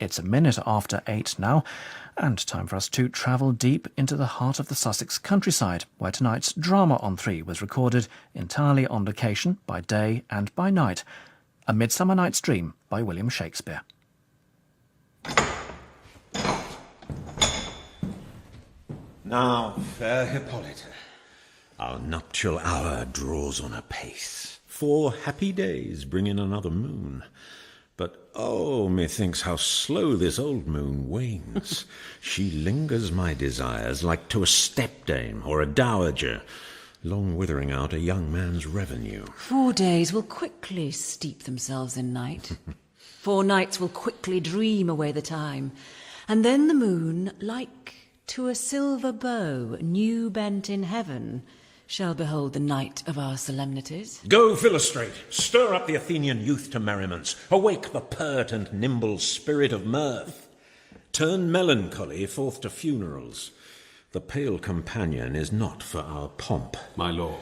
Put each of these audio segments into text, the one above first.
It's a minute after 8 now, and time for us to travel deep into the heart of the Sussex countryside, where tonight's drama on 3 was recorded entirely on location by day and by night. A Midsummer Night's Dream by William Shakespeare. Now, fair Hippolyta, our nuptial hour draws on apace. 4 happy days bring in another moon. But, oh, methinks how slow this old moon wanes. She lingers my desires like to a stepdame or a dowager, long withering out a young man's revenue. 4 days will quickly steep themselves in night. 4 nights will quickly dream away the time. And then the moon, like to a silver bow new bent in heaven, shall behold the night of our solemnities. Go, Philostrate, stir up the Athenian youth to merriments, awake the pert and nimble spirit of mirth. Turn melancholy forth to funerals. The pale companion is not for our pomp. My lord.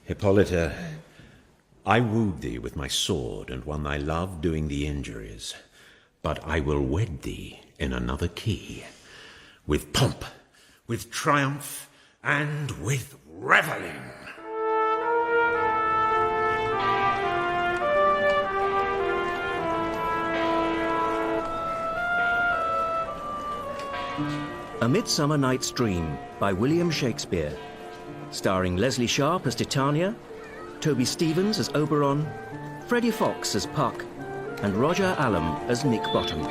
Hippolyta, I wooed thee with my sword and won thy love doing thee injuries. But I will wed thee in another key, with pomp, with triumph, and with revelling. A Midsummer Night's Dream by William Shakespeare, starring Lesley Sharp as Titania, Toby Stephens as Oberon, Freddie Fox as Puck, and Roger Allam as Nick Bottom.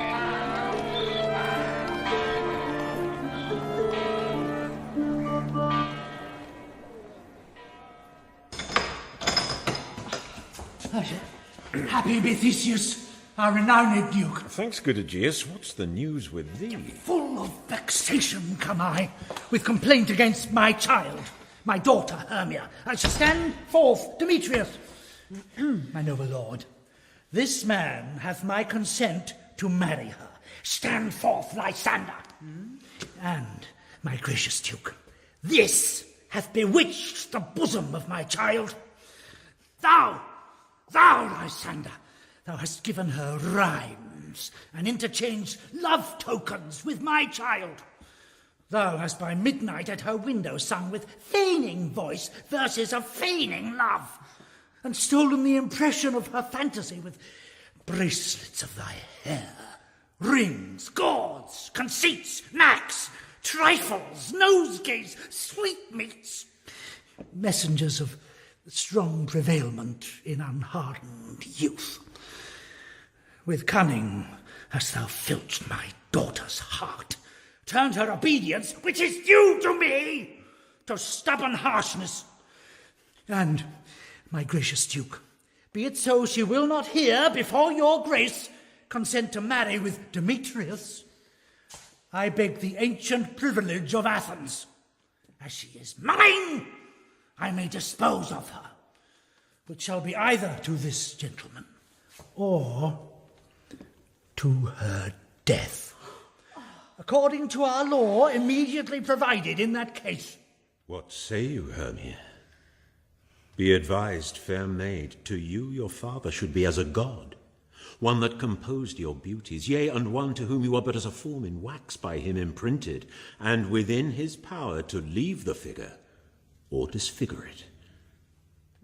Happy be Theseus, our renowned Duke. Thanks, good Aegeus. What's the news with thee? Full of vexation come I, with complaint against my child, my daughter Hermia. I shall stand forth, Demetrius. My noble lord, this man hath my consent to marry her. Stand forth, Lysander. And, my gracious Duke, this hath bewitched the bosom of my child. Thou, Lysander, thou hast given her rhymes and interchanged love tokens with my child. Thou hast by midnight at her window sung with feigning voice verses of feigning love, and stolen the impression of her fantasy with bracelets of thy hair, rings, gauds, conceits, knacks, trifles, nosegays, sweetmeats, messengers of strong prevailment in unhardened youth. With cunning hast thou filched my daughter's heart, turned her obedience, which is due to me, to stubborn harshness. And, my gracious Duke, be it so she will not hear before your grace consent to marry with Demetrius, I beg the ancient privilege of Athens. As she is mine, I may dispose of her, which shall be either to this gentleman or to her death, according to our law immediately provided in that case. What say you, Hermia? Be advised, fair maid, to you your father should be as a god, one that composed your beauties, yea, and one to whom you are but as a form in wax by him imprinted, and within his power to leave the figure or disfigure it.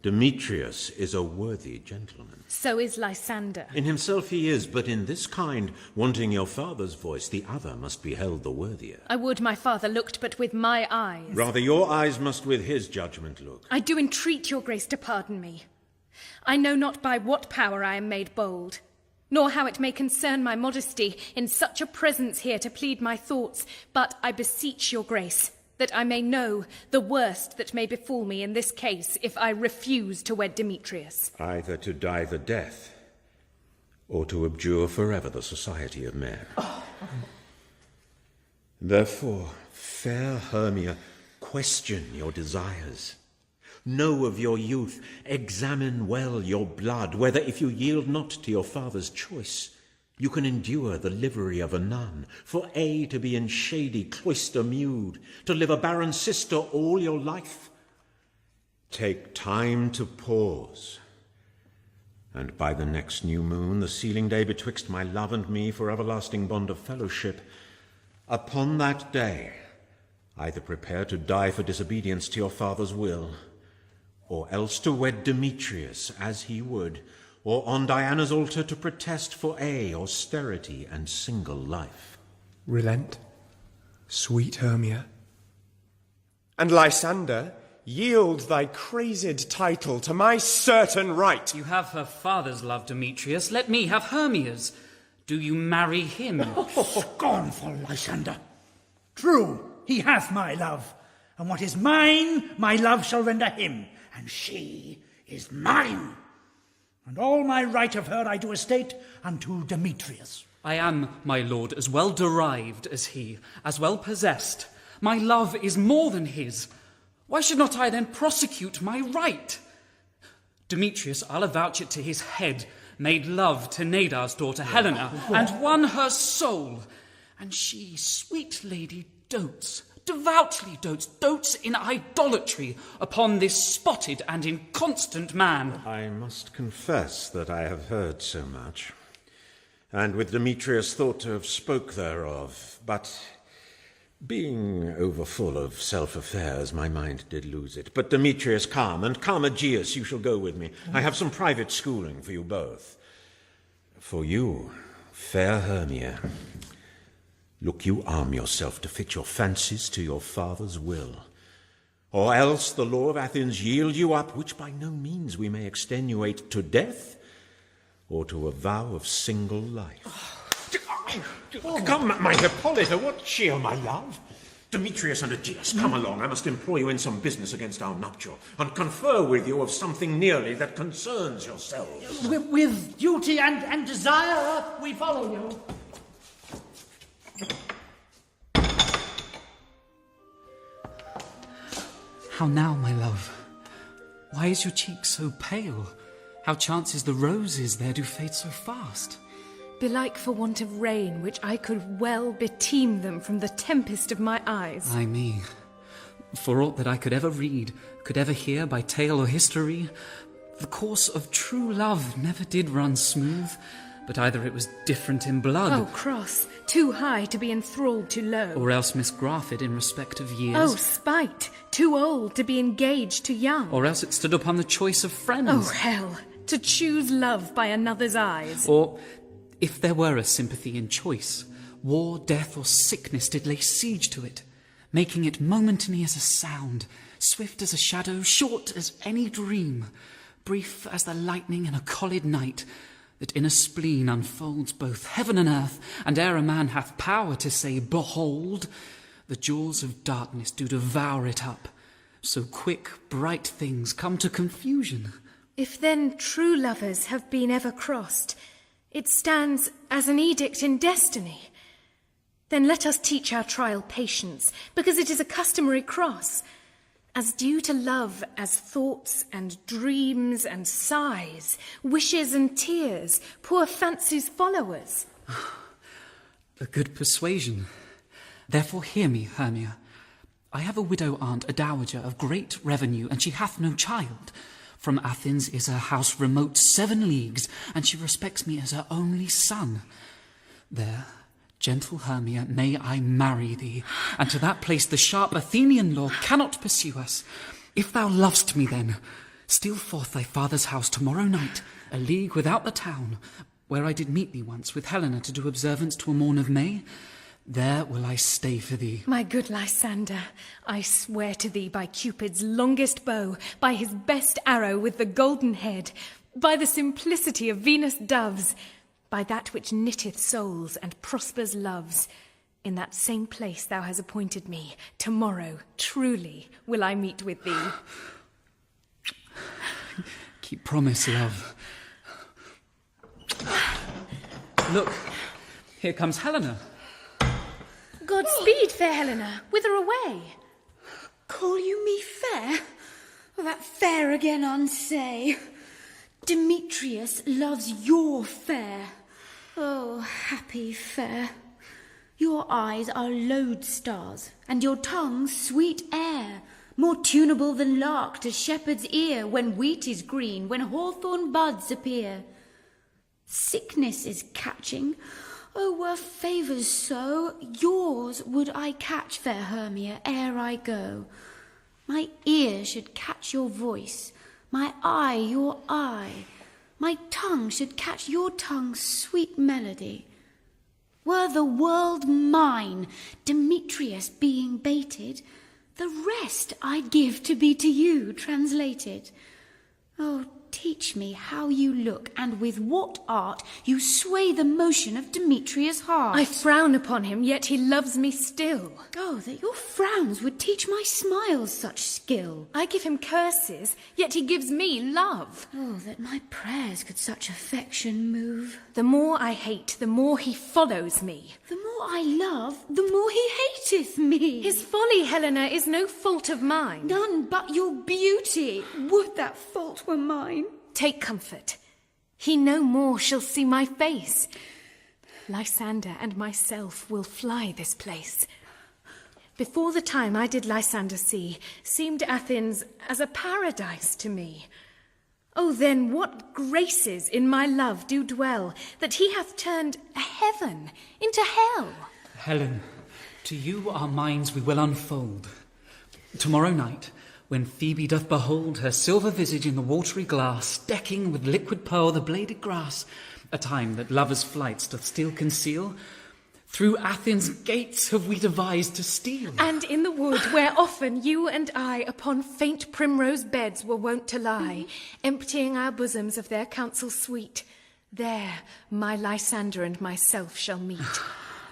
Demetrius is a worthy gentleman. So is Lysander. In himself he is, but in this kind, wanting your father's voice, the other must be held the worthier. I would my father looked but with my eyes. Rather your eyes must with his judgment look. I do entreat your grace to pardon me. I know not by what power I am made bold, nor how it may concern my modesty in such a presence here to plead my thoughts, but I beseech your grace that I may know the worst that may befall me in this case if I refuse to wed Demetrius. Either to die the death, or to abjure forever the society of men. Therefore, fair Hermia, question your desires. Know of your youth, examine well your blood, whether if you yield not to your father's choice, you can endure the livery of a nun, for to be in shady cloister mewed, to live a barren sister all your life. Take time to pause, And by the next new moon, the sealing day betwixt my love and me for everlasting bond of fellowship, upon that day, either prepare to die for disobedience to your father's will, or else to wed Demetrius as he would, or on Diana's altar to protest for austerity and single life. Relent, sweet Hermia. And Lysander, yield thy crazed title to my certain right. You have her father's love, Demetrius. Let me have Hermia's. Do you marry him? Scornful Lysander. True, he hath my love, and what is mine, my love shall render him, and she is mine. And all my right of her I do estate unto Demetrius. I am, my lord, as well derived as he, as well possessed. My love is more than his. Why should not I then prosecute my right? Demetrius, I'll avouch it to his head, made love to Nadar's daughter Helena, and won her soul. And she, sweet lady, devoutly dotes in idolatry upon this spotted and inconstant man. I must confess that I have heard so much, and with Demetrius thought to have spoke thereof, but being overfull of self-affairs, my mind did lose it. But Demetrius, come, and come, Aegeus, you shall go with me. I have some private schooling for you both. For you, fair Hermia, look you arm yourself to fit your fancies to your father's will, or else the law of Athens yield you up, which by no means we may extenuate, to death, or to a vow of single life. Come, my Hippolyta, what cheer, my love? Demetrius and Aegeus, come along. I must employ you in some business against our nuptial, and confer with you of something nearly that concerns yourselves. With duty and desire, we follow you. How now, my love? Why is your cheek so pale? How chances the roses there do fade so fast? Belike for want of rain, which I could well beteem them from the tempest of my eyes. Ay me, for aught that I could ever read, could ever hear by tale or history, the course of true love never did run smooth, but either it was different in blood. Oh, cross, too high to be enthralled too low. Or else misgrafted in respect of years. Oh, spite, too old to be engaged too young. Or else it stood upon the choice of friends. Oh, hell, to choose love by another's eyes. Or, if there were a sympathy in choice, war, death, or sickness did lay siege to it, making it momentary as a sound, swift as a shadow, short as any dream, brief as the lightning in a collid night, that in a spleen unfolds both heaven and earth, and ere a man hath power to say, behold, the jaws of darkness do devour it up. So quick, bright things come to confusion. If then true lovers have been ever crossed, it stands as an edict in destiny. Then let us teach our trial patience, because it is a customary cross, as due to love as thoughts and dreams and sighs, wishes and tears, poor fancy's followers. A good persuasion. Therefore hear me, Hermia. I have a widow aunt, a dowager of great revenue, and she hath no child. From Athens is her house remote 7 leagues, and she respects me as her only son. There, gentle Hermia, may I marry thee, and to that place the sharp Athenian law cannot pursue us. If thou lovest me then, steal forth thy father's house tomorrow night, a league without the town, where I did meet thee once with Helena to do observance to a morn of May. There will I stay for thee. My good Lysander, I swear to thee by Cupid's longest bow, by his best arrow with the golden head, by the simplicity of Venus' doves, by that which knitteth souls and prospers loves, in that same place thou hast appointed me, tomorrow, truly, will I meet with thee. Keep promise, love. Look, here comes Helena. Godspeed, fair Helena. Whither away? Call you me fair? That fair again unsay. Demetrius loves your fair. Oh, happy fair. Your eyes are lodestars, and your tongue sweet air. more tunable than lark to shepherd's ear, when wheat is green, when hawthorn buds appear. Sickness is catching, oh, were favours so, yours would I catch, fair Hermia, ere I go. My ear should catch your voice, my eye your eye, my tongue should catch your tongue's sweet melody. Were the world mine, Demetrius being baited, the rest I'd give to be to you translated. Oh, teach me how you look, and with what art you sway the motion of Demetrius' heart. I frown upon him, yet he loves me still. Oh, that your frowns would teach my smiles such skill. I give him curses, yet he gives me love. Oh, that my prayers could such affection move. The more I hate, the more he follows me. The more I love, the more he hateth me. His folly, Helena, is no fault of mine. None but your beauty. Would that fault were mine. Take comfort. He no more shall see my face. Lysander and myself will fly this place. Before the time I did Lysander see, seemed Athens as a paradise to me. Oh, then what graces in my love do dwell, that he hath turned a heaven into hell. Helen, to you our minds we will unfold. Tomorrow night, when Phoebe doth behold her silver visage in the watery glass, decking with liquid pearl the bladed grass, a time that lovers' flights doth still conceal, through Athens' gates have we devised to steal. And in the wood where often you and I upon faint primrose beds were wont to lie, emptying our bosoms of their counsel sweet, there my Lysander and myself shall meet.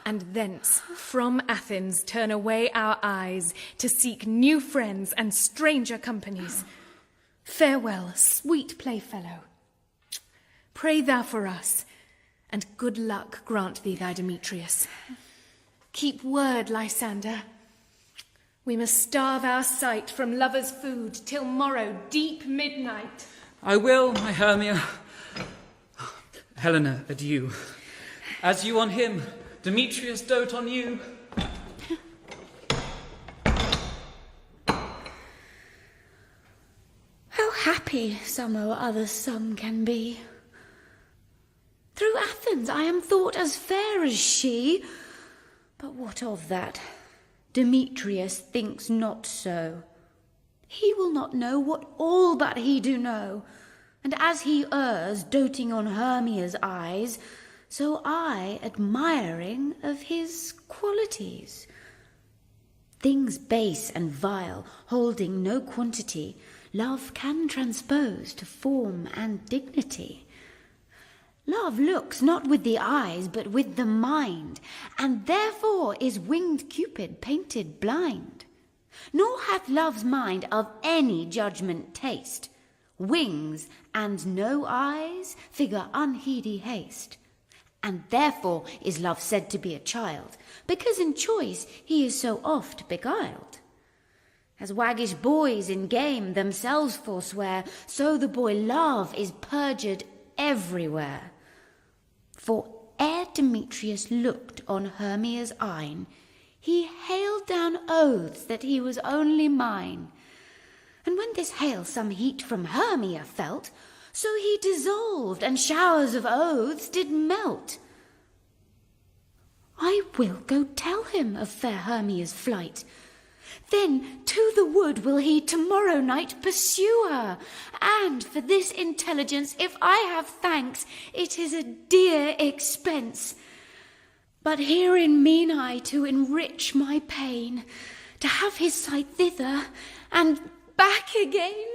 And thence from Athens turn away our eyes to seek new friends and stranger companies. Farewell, sweet playfellow. Pray thou for us, and good luck grant thee thy Demetrius. Keep word, Lysander. We must starve our sight from lovers' food till morrow deep midnight. I will, my Hermia. Helena, adieu. As you on him, Demetrius dote on you. How happy some or other some can be. Through Athens I am thought as fair as she. But what of that? Demetrius thinks not so. He will not know what all but he do know. And as he errs, doting on Hermia's eyes, so I, admiring of his qualities. Things base and vile, holding no quantity, love can transpose to form and dignity. Love looks not with the eyes, but with the mind, and therefore is winged Cupid painted blind. Nor hath love's mind of any judgment taste. Wings and no eyes figure unheedy haste. And therefore is love said to be a child, because in choice he is so oft beguiled. As waggish boys in game themselves forswear, so the boy love is perjured everywhere. For ere Demetrius looked on Hermia's eyne, he hailed down oaths that he was only mine. And when this hail some heat from Hermia felt, so he dissolved, and showers of oaths did melt. I will go tell him of fair Hermia's flight. Then to the wood will he tomorrow night pursue her. And for this intelligence, if I have thanks, it is a dear expense. But herein mean I to enrich my pain, to have his sight thither and back again.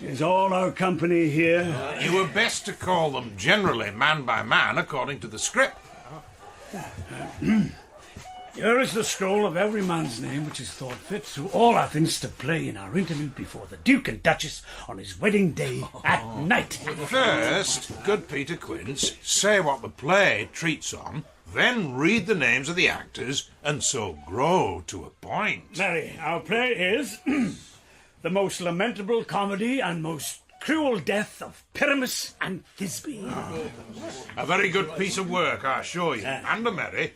Is all our company here? You were best to call them generally man by man according to the script. Here is the scroll of every man's name which is thought fit through all Athens to play in our interlude before the Duke and Duchess on his wedding day at night. First, good Peter Quince, say what the play treats on, then read the names of the actors, and so grow to a point. Mary, our play is The Most Lamentable Comedy and Most Cruel Death of Pyramus and Thisbe. A very good piece of work, I assure you, and a merry.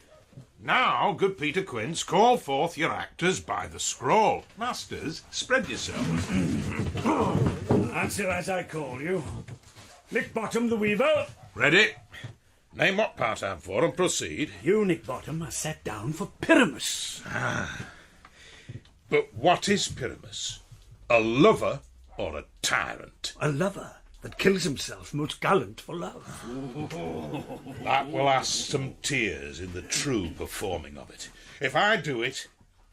Now, good Peter Quince, call forth your actors by the scroll. Masters, spread yourselves. Answer as I call you. Nick Bottom the Weaver. Ready? Name what part I'm for and proceed. You, Nick Bottom, are set down for Pyramus. But what is Pyramus? A lover or a tyrant? A lover that kills himself most gallant for love. That will ask some tears in the true performing of it. If I do it,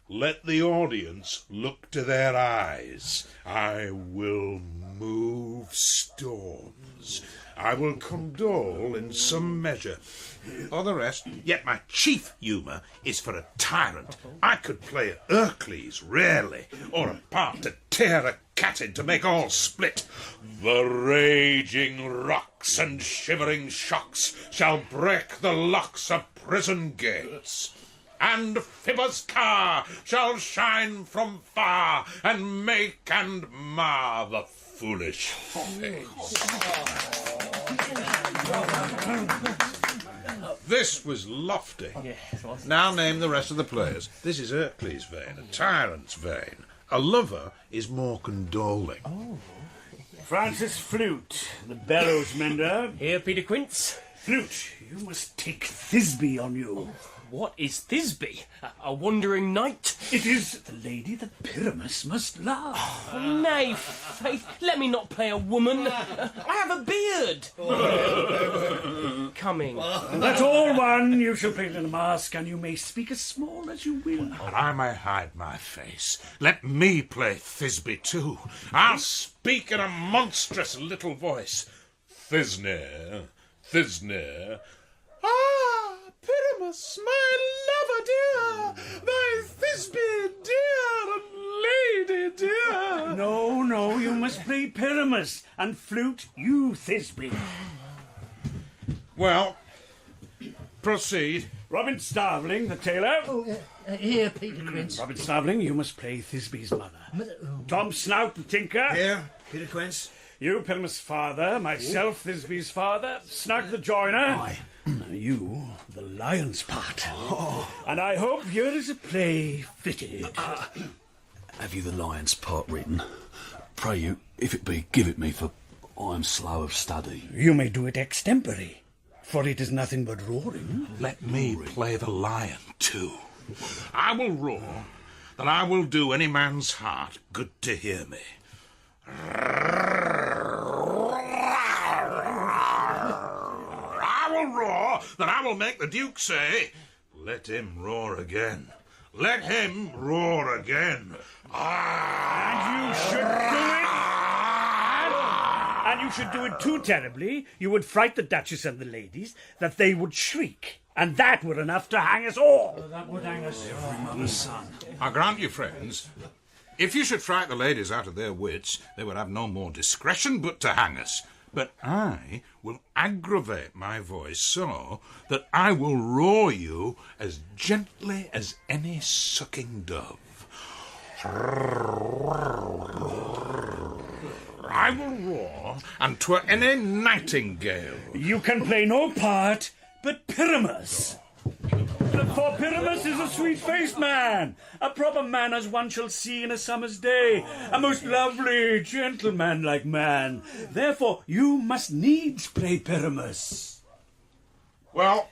let the audience look to their eyes. I will move storms. I will condole in some measure. For the rest, yet my chief humour is for a tyrant. I could play Hercules, rarely, or a part to tear a cat in to make all split. The raging rocks and shivering shocks shall break the locks of prison gates. And Phoebus' car shall shine from far and make and mar the foolish face. This was lofty. Now name the rest of the players. This is Hercules' vein, a tyrant's vein. A lover is more condoling. Francis Flute, the bellows mender. Here, Peter Quince. Flute, you must take Thisbe on you. What is Thisbe? A wandering knight? It is the lady that Pyramus must love. Oh, nay, faith, let me not play a woman. I have a beard. Coming. That's all one. You shall play the mask, and you may speak as small as you will. But I may hide my face. Let me play Thisbe too. I'll speak in a monstrous little voice. Thisne, Thisne. Ah, Pyramus, my lover dear, thy Thisbe dear and lady dear. No, you must play Pyramus, and Flute, you Thisbe. Well, proceed. Robin Starveling, the tailor. Here, Peter Quince. Robin Starveling, you must play Thisbe's mother. Tom Snout, the tinker. Here, Peter Quince. You, Pyramus' father. Myself, Thisbe's father. Snug the joiner. Aye. You, the lion's part. And I hope here is a play fitted. Have you the lion's part written? Pray you, if it be, give it me, for I am slow of study. You may do it extempore, for it is nothing but roaring. Let me play the lion too. I will roar, that I will do any man's heart good to hear me. I will roar, that I will make the Duke say, let him roar again. Let him roar again. And you should do it. And you should do it too terribly. You would fright the Duchess and the ladies, that they would shriek. And that were enough to hang us all. That would hang us. Every mother's son. I grant you, friends, if you should fright the ladies out of their wits, they would have no more discretion but to hang us. But I will aggravate my voice so that I will roar you as gently as any sucking dove. I will roar, and 'twere any nightingale. You can play no part but Pyramus. For Pyramus is a sweet-faced man, a proper man as one shall see in a summer's day, a most lovely, gentleman-like man. Therefore, you must needs play Pyramus. Well,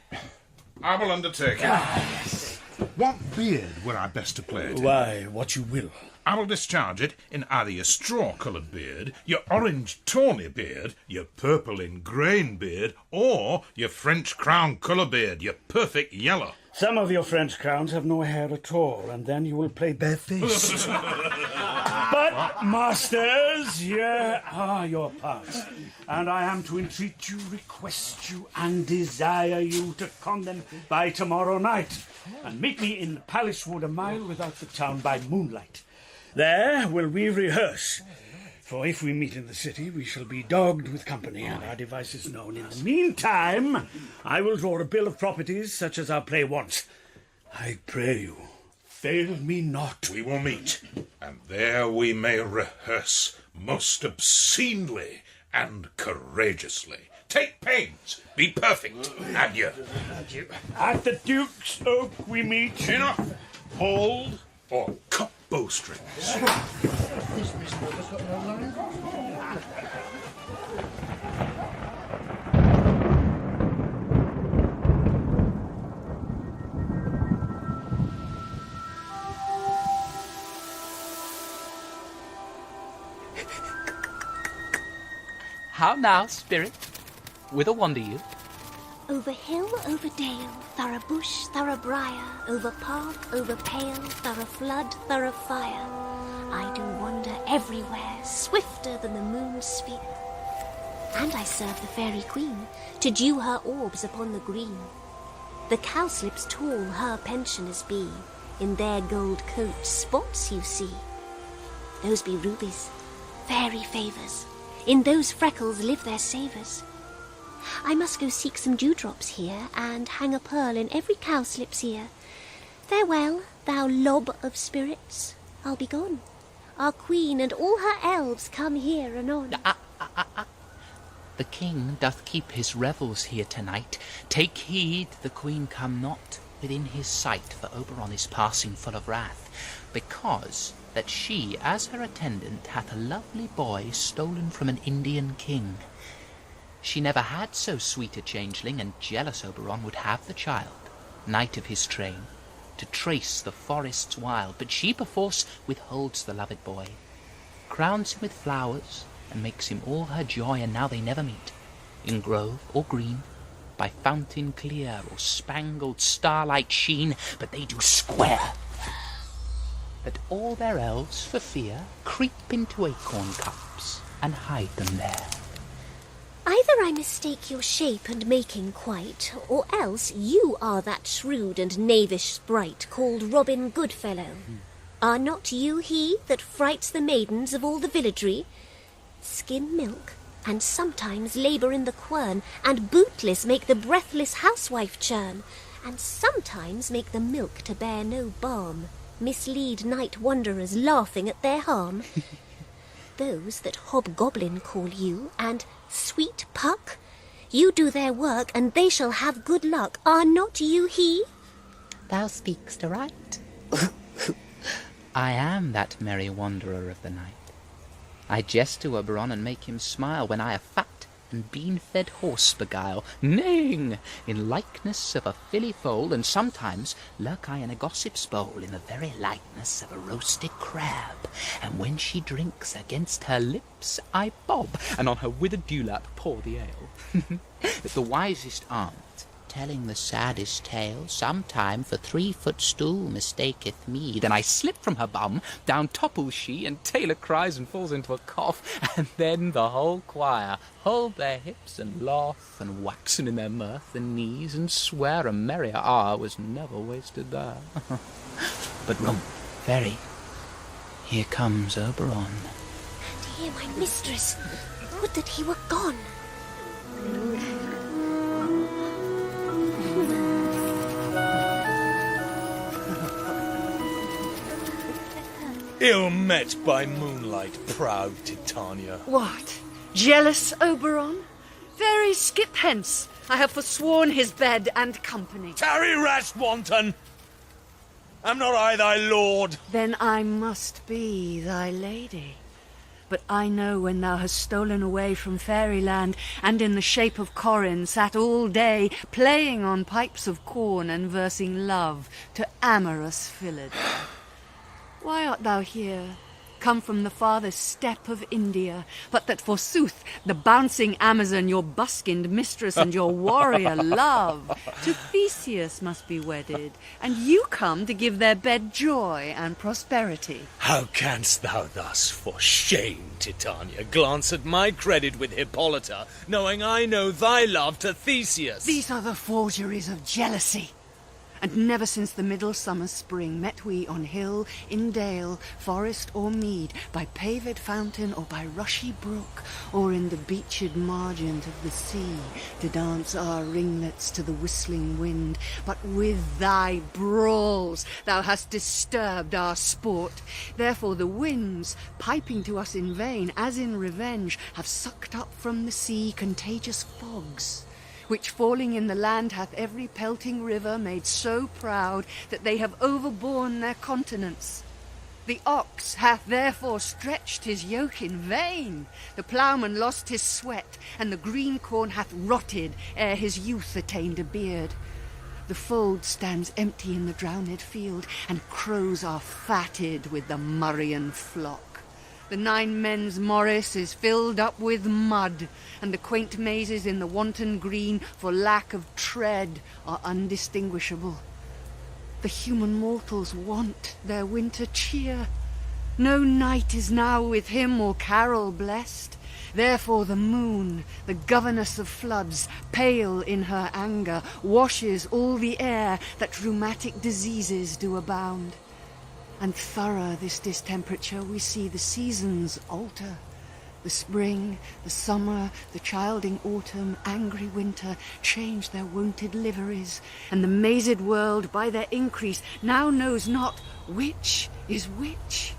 I will undertake it. What beard were I best to play it in? Why, what you will. I will discharge it in either your straw-coloured beard, your orange-tawny beard, your purple-in-grain beard, or your French crown colour beard, your perfect yellow. Some of your French crowns have no hair at all, and then you will play barefaced. But, masters, here are your parts, and I am to entreat you, request you, and desire you to con them by tomorrow night, and meet me in the palace wood a mile without the town by moonlight. There will we rehearse, for if we meet in the city, we shall be dogged with company, and our devices known. In the meantime, I will draw a bill of properties such as our play wants. I pray you, fail me not. We will meet, and there we may rehearse most obscenely and courageously. Take pains, be perfect. Adieu. Adieu. At the Duke's Oak we meet. Enough. Hold or cut bowstrings. How now, spirit? Whither wander you? Over hill, over dale, thorough bush, thorough briar, over path, over pale, thorough flood, thorough fire. I do wander everywhere, swifter than the moon's sphere. And I serve the fairy queen, to dew her orbs upon the green. The cowslips tall her pensioners be, in their gold coats spots you see. Those be rubies, fairy favours, in those freckles live their savours. I must go seek some dewdrops here, and hang a pearl in every cowslip's ear. Farewell, thou lob of spirits, I'll be gone. Our queen and all her elves come here anon. The king doth keep his revels here tonight. Take heed the queen come not within his sight, for Oberon is passing full of wrath, because that she, as her attendant, hath a lovely boy stolen from an Indian king. She never had so sweet a changeling, and jealous Oberon would have the child, knight of his train, to trace the forests wild, but she perforce withholds the loved boy, crowns him with flowers, and makes him all her joy, and now they never meet, in grove or green, by fountain clear or spangled starlight sheen, but they do square, that all their elves for fear creep into acorn cups and hide them there. Either I mistake your shape and making quite, or else you are that shrewd and knavish sprite called Robin Goodfellow. Are not you he that frights the maidens of all the villagery? Skim milk, and sometimes labour in the quern, and bootless make the breathless housewife churn, and sometimes make the milk to bear no balm, mislead night wanderers laughing at their harm. Those that hobgoblin call you, and sweet Puck, you do their work, and they shall have good luck. Are not you he? Thou speak'st aright. I am that merry wanderer of the night. I jest to Oberon and make him smile when I a fat and bean-fed horse beguile, neighing in likeness of a filly foal, and sometimes lurk I in a gossip's bowl in the very likeness of a roasted crab, and when she drinks against her lips I bob, and on her withered dewlap pour the ale. If the wisest aunt, telling the saddest tale, sometime for 3-foot stool mistaketh me, then I slip from her bum, down topples she, and Taylor cries and falls into a cough, and then the whole choir hold their hips and laugh, and waxen in their mirth and knees, and swear a merrier hour was never wasted there. But rum, fairy, here comes Oberon. And here my mistress, would that he were gone. Ill met by moonlight, proud Titania. What? Jealous Oberon? Fairies, skip hence. I have forsworn his bed and company. Tarry, rash wanton! Am not I thy lord? Then I must be thy lady. But I know when thou hast stolen away from fairyland, and in the shape of Corin sat all day, playing on pipes of corn and versing love to amorous Philida. Why art thou here, come from the farthest steppe of India, but that forsooth the bouncing Amazon, your buskined mistress and your warrior love, to Theseus must be wedded, and you come to give their bed joy and prosperity. How canst thou thus, for shame, Titania, glance at my credit with Hippolyta, knowing I know thy love to Theseus? These are the forgeries of jealousy. And never since the middle summer spring met we on hill, in dale, forest or mead, by paved fountain or by rushy brook, or in the beached margent of the sea, to dance our ringlets to the whistling wind. But with thy brawls thou hast disturbed our sport. Therefore the winds, piping to us in vain, as in revenge, have sucked up from the sea contagious fogs, which falling in the land hath every pelting river made so proud that they have overborne their continents. The ox hath therefore stretched his yoke in vain, the ploughman lost his sweat, and the green corn hath rotted ere his youth attained a beard. The fold stands empty in the drowned field, and crows are fatted with the murrian flock. The 9 men's morris is filled up with mud, and the quaint mazes in the wanton green, for lack of tread, are undistinguishable. The human mortals want their winter cheer. No night is now with hymn or carol blessed. Therefore the moon, the governess of floods, pale in her anger, washes all the air that rheumatic diseases do abound. And thorough this distemperature, we see the seasons alter. The spring, the summer, the childing autumn, angry winter, change their wonted liveries, and the mazed world by their increase now knows not which is which.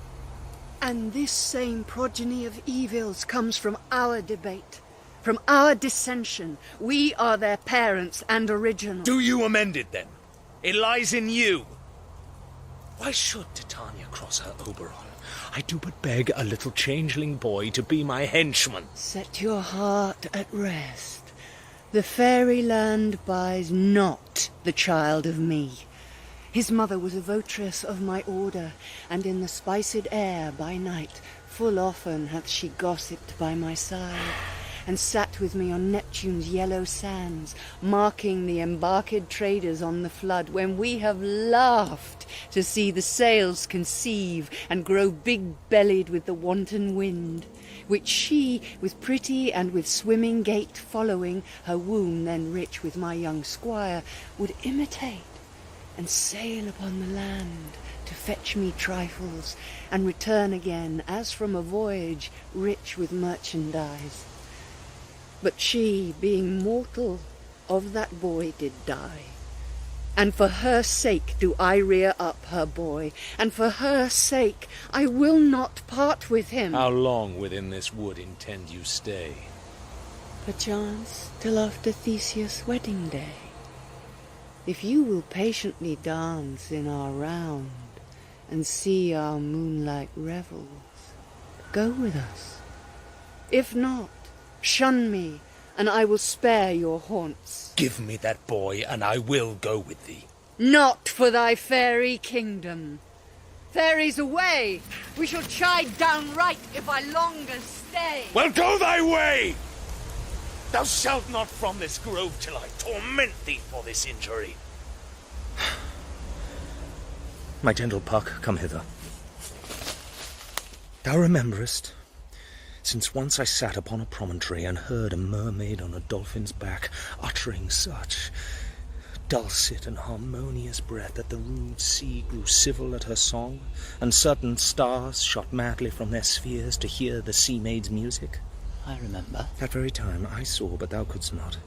And this same progeny of evils comes from our debate, from our dissension. We are their parents and original. Do you amend it, then? It lies in you. Why should Titania cross her Oberon? I do but beg a little changeling boy to be my henchman. Set your heart at rest. The fairy land buys not the child of me. His mother was a votress of my order, and in the spiced air by night full often hath she gossiped by my side, and sat with me on Neptune's yellow sands, marking the embarked traders on the flood, when we have laughed to see the sails conceive and grow big-bellied with the wanton wind, which she, with pretty and with swimming gait following, her womb then rich with my young squire, would imitate, and sail upon the land to fetch me trifles, and return again, as from a voyage, rich with merchandise. But she, being mortal, of that boy did die. And for her sake do I rear up her boy, and for her sake I will not part with him. How long within this wood intend you stay? Perchance till after Theseus' wedding day. If you will patiently dance in our round, and see our moonlight revels, go with us. If not, shun me, and I will spare your haunts. Give me that boy, and I will go with thee. Not for thy fairy kingdom. Fairies away! We shall chide downright if I longer stay. Well, go thy way! Thou shalt not from this grove till I torment thee for this injury. My gentle Puck, come hither. Thou rememberest, since once I sat upon a promontory and heard a mermaid on a dolphin's back uttering such dulcet and harmonious breath that the rude sea grew civil at her song, and certain stars shot madly from their spheres to hear the sea-maid's music. I remember. That very time I saw, but thou couldst not,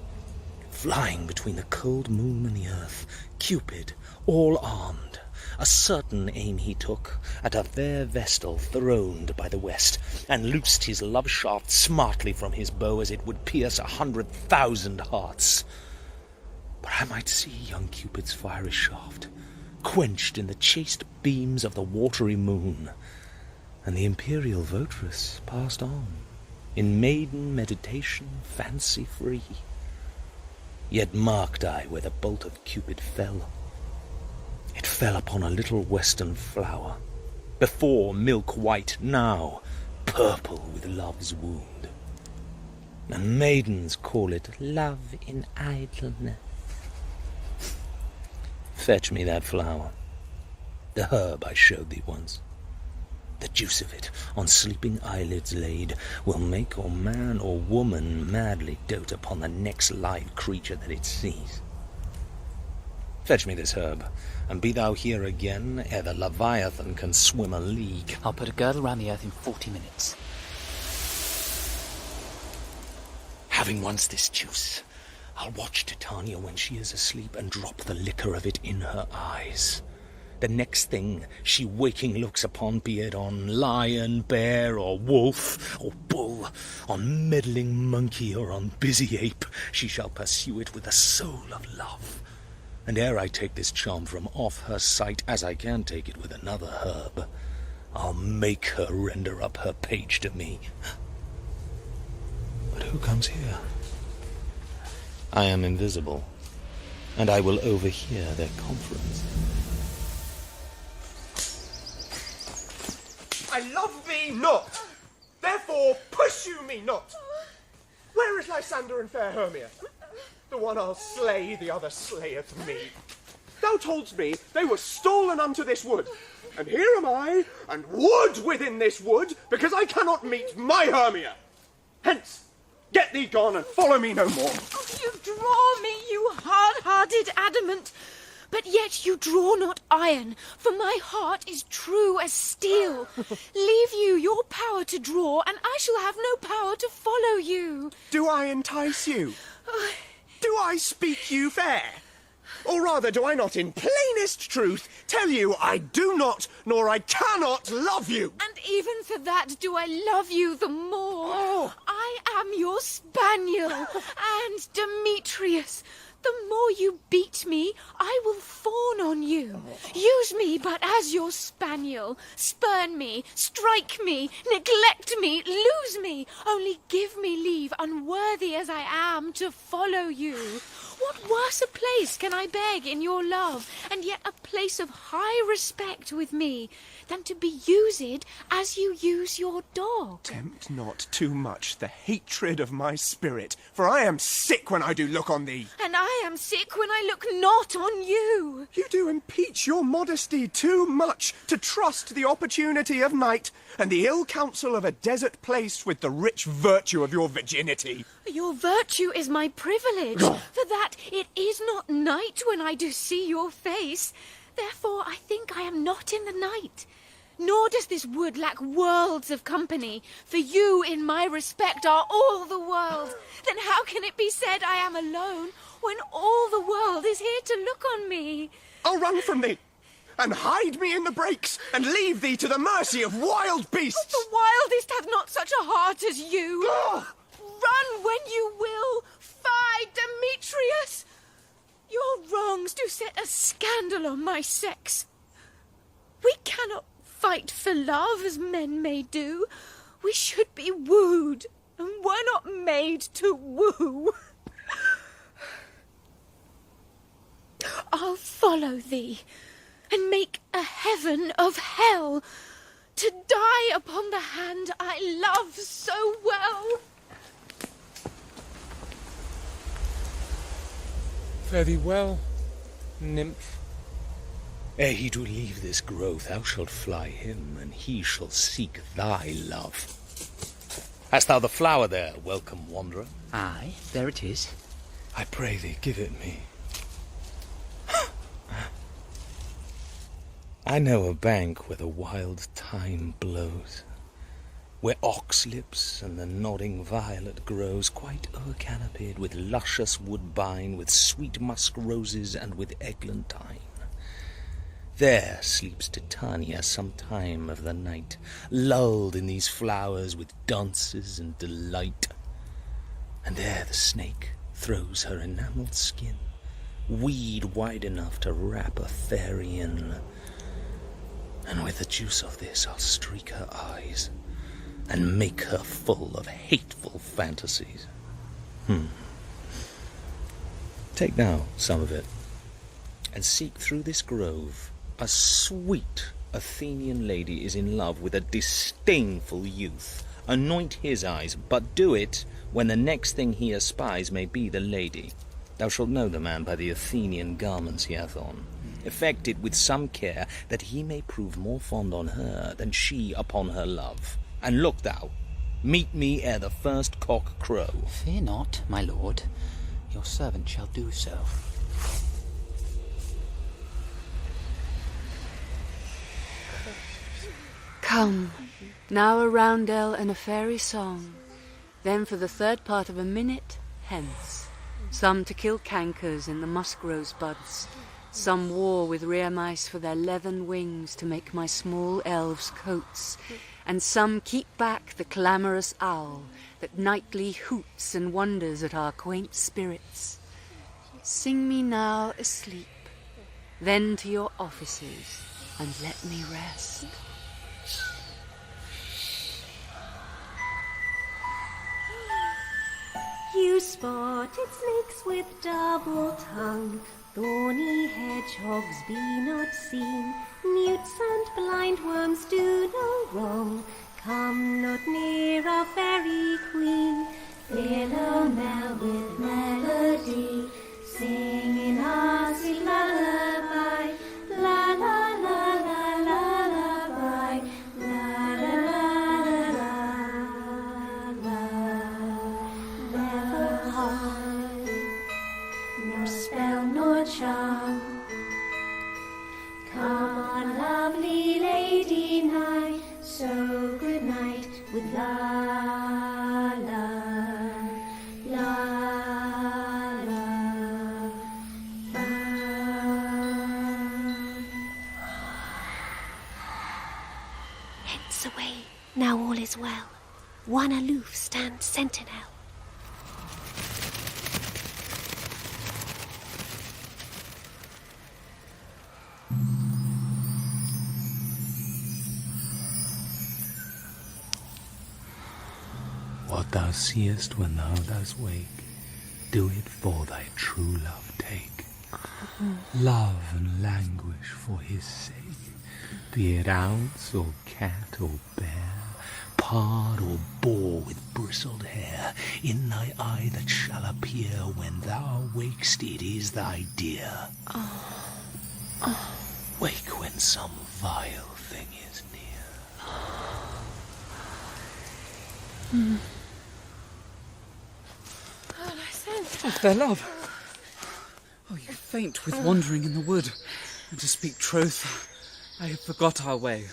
flying between the cold moon and the earth, Cupid, all armed. A certain aim he took at a fair vestal throned by the west, and loosed his love shaft smartly from his bow as it would pierce 100,000 hearts. But I might see young Cupid's fiery shaft quenched in the chaste beams of the watery moon, and the imperial votress passed on in maiden meditation, fancy free. Yet marked I where the bolt of Cupid fell. It fell upon a little western flower, Before milk white, now purple with love's wound. And maidens call it love in idleness. Fetch me that flower, the herb I showed thee once. The juice of it, on sleeping eyelids laid, will make or man or woman madly dote upon the next live creature that it sees. Fetch me this herb, and be thou here again ere the Leviathan can swim a league. I'll put a girdle round the earth in 40 minutes. Having once this juice, I'll watch Titania when she is asleep and drop the liquor of it in her eyes. The next thing she waking looks upon, be it on lion, bear, or wolf, or bull, on meddling monkey, or on busy ape, she shall pursue it with the soul of love. And ere I take this charm from off her sight, as I can take it with another herb, I'll make her render up her page to me. But who comes here? I am invisible, and I will overhear their conference. I love thee not, therefore pursue me not. Where is Lysander and fair Hermia? The one I'll slay, the other slayeth me. Thou toldst me they were stolen unto this wood, and here am I, and wood within this wood, because I cannot meet my Hermia. Hence, get thee gone and follow me no more. Oh, you draw me, you hard-hearted adamant. But yet you draw not iron, for my heart is true as steel. Leave you your power to draw, and I shall have no power to follow you. Do I entice you? Do I speak you fair? Or rather, do I not in plainest truth tell you I do not, nor I cannot love you? And even for that do I love you the more. I am your spaniel, and Demetrius. The more you beat me, I will fawn on you. Use me but as your spaniel. Spurn me, strike me, neglect me, lose me. Only give me leave, unworthy as I am, to follow you. What worse a place can I beg in your love, and yet a place of high respect with me, than to be used as you use your dog? Tempt not too much the hatred of my spirit, for I am sick when I do look on thee. And I am sick when I look not on you. You do impeach your modesty too much to trust the opportunity of night and the ill counsel of a desert place with the rich virtue of your virginity. Your virtue is my privilege, for that it is not night when I do see your face. Therefore I think I am not in the night. Nor does this wood lack worlds of company, for you in my respect are all the world. Then how can it be said I am alone, when all the world is here to look on me? I'll run from thee, and hide me in the brakes, and leave thee to the mercy of wild beasts. The wildest hath not such a heart as you. Run when you will. Fie, Demetrius! Your wrongs do set a scandal on my sex. We cannot fight for love as men may do. We should be wooed, and were not made to woo. I'll follow thee, and make a heaven of hell, to die upon the hand I love so well. Fare thee well, nymph. Ere he do leave this grove, thou shalt fly him, and he shall seek thy love. Hast thou the flower there, welcome wanderer? Aye, there it is. I pray thee, give it me. I know a bank where the wild thyme blows, where ox lips and the nodding violet grows, quite o'er-canopied with luscious woodbine, with sweet musk roses, and with eglantine. There sleeps Titania some time of the night, lulled in these flowers with dances and delight. And there the snake throws her enamelled skin, weed wide enough to wrap a fairy in. And with the juice of this I'll streak her eyes, and make her full of hateful fantasies. Take now some of it, and seek through this grove a sweet Athenian lady is in love with a disdainful youth. Anoint his eyes, but do it when the next thing he espies may be the lady. Thou shalt know the man by the Athenian garments he hath on. Effect it with some care, that he may prove more fond on her than she upon her love. And look thou, meet me ere the first cock crow. Fear not, my lord. Your servant shall do so. Come, now a roundel and a fairy song. Then for the third part of a minute, hence. Some to kill cankers in the musk rose buds. Some war with rare mice for their leathern wings to make my small elves coats. And some keep back the clamorous owl that nightly hoots and wonders at our quaint spirits. Sing me now asleep, then to your offices, and let me rest. You spotted snakes with double tongue, thorny hedgehogs be not seen, newts and blind worms do no wrong, come not near our fairy queen. Philomel with melody, sing in our sweet lullaby, la la la la lullaby, la la la la la. Never harm, nor spell nor charm. Come on, lovely lady, nigh, so good night with la la la la la. Hence away, now all is well. One aloof stands sentinel. What thou seest when thou dost wake, do it for thy true love take. Love and languish for his sake, be it ounce or cat or bear, pard or boar with bristled hair, in thy eye that shall appear when thou wakest it is thy dear. Wake when some vile thing is near. Oh, fair love. Oh, you faint with wandering in the wood. And to speak truth, I have forgot our way.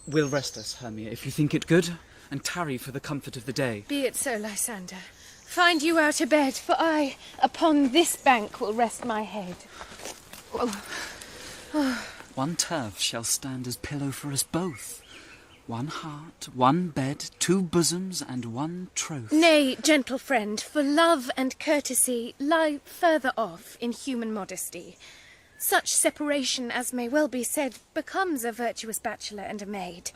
We'll rest us, Hermia, if you think it good, and tarry for the comfort of the day. Be it so, Lysander. Find you out a bed, for I, upon this bank, will rest my head. One turf shall stand as pillow for us both. One heart, one bed, two bosoms, and one troth. Nay, gentle friend, for love and courtesy lie further off in human modesty. Such separation, as may well be said, becomes a virtuous bachelor and a maid.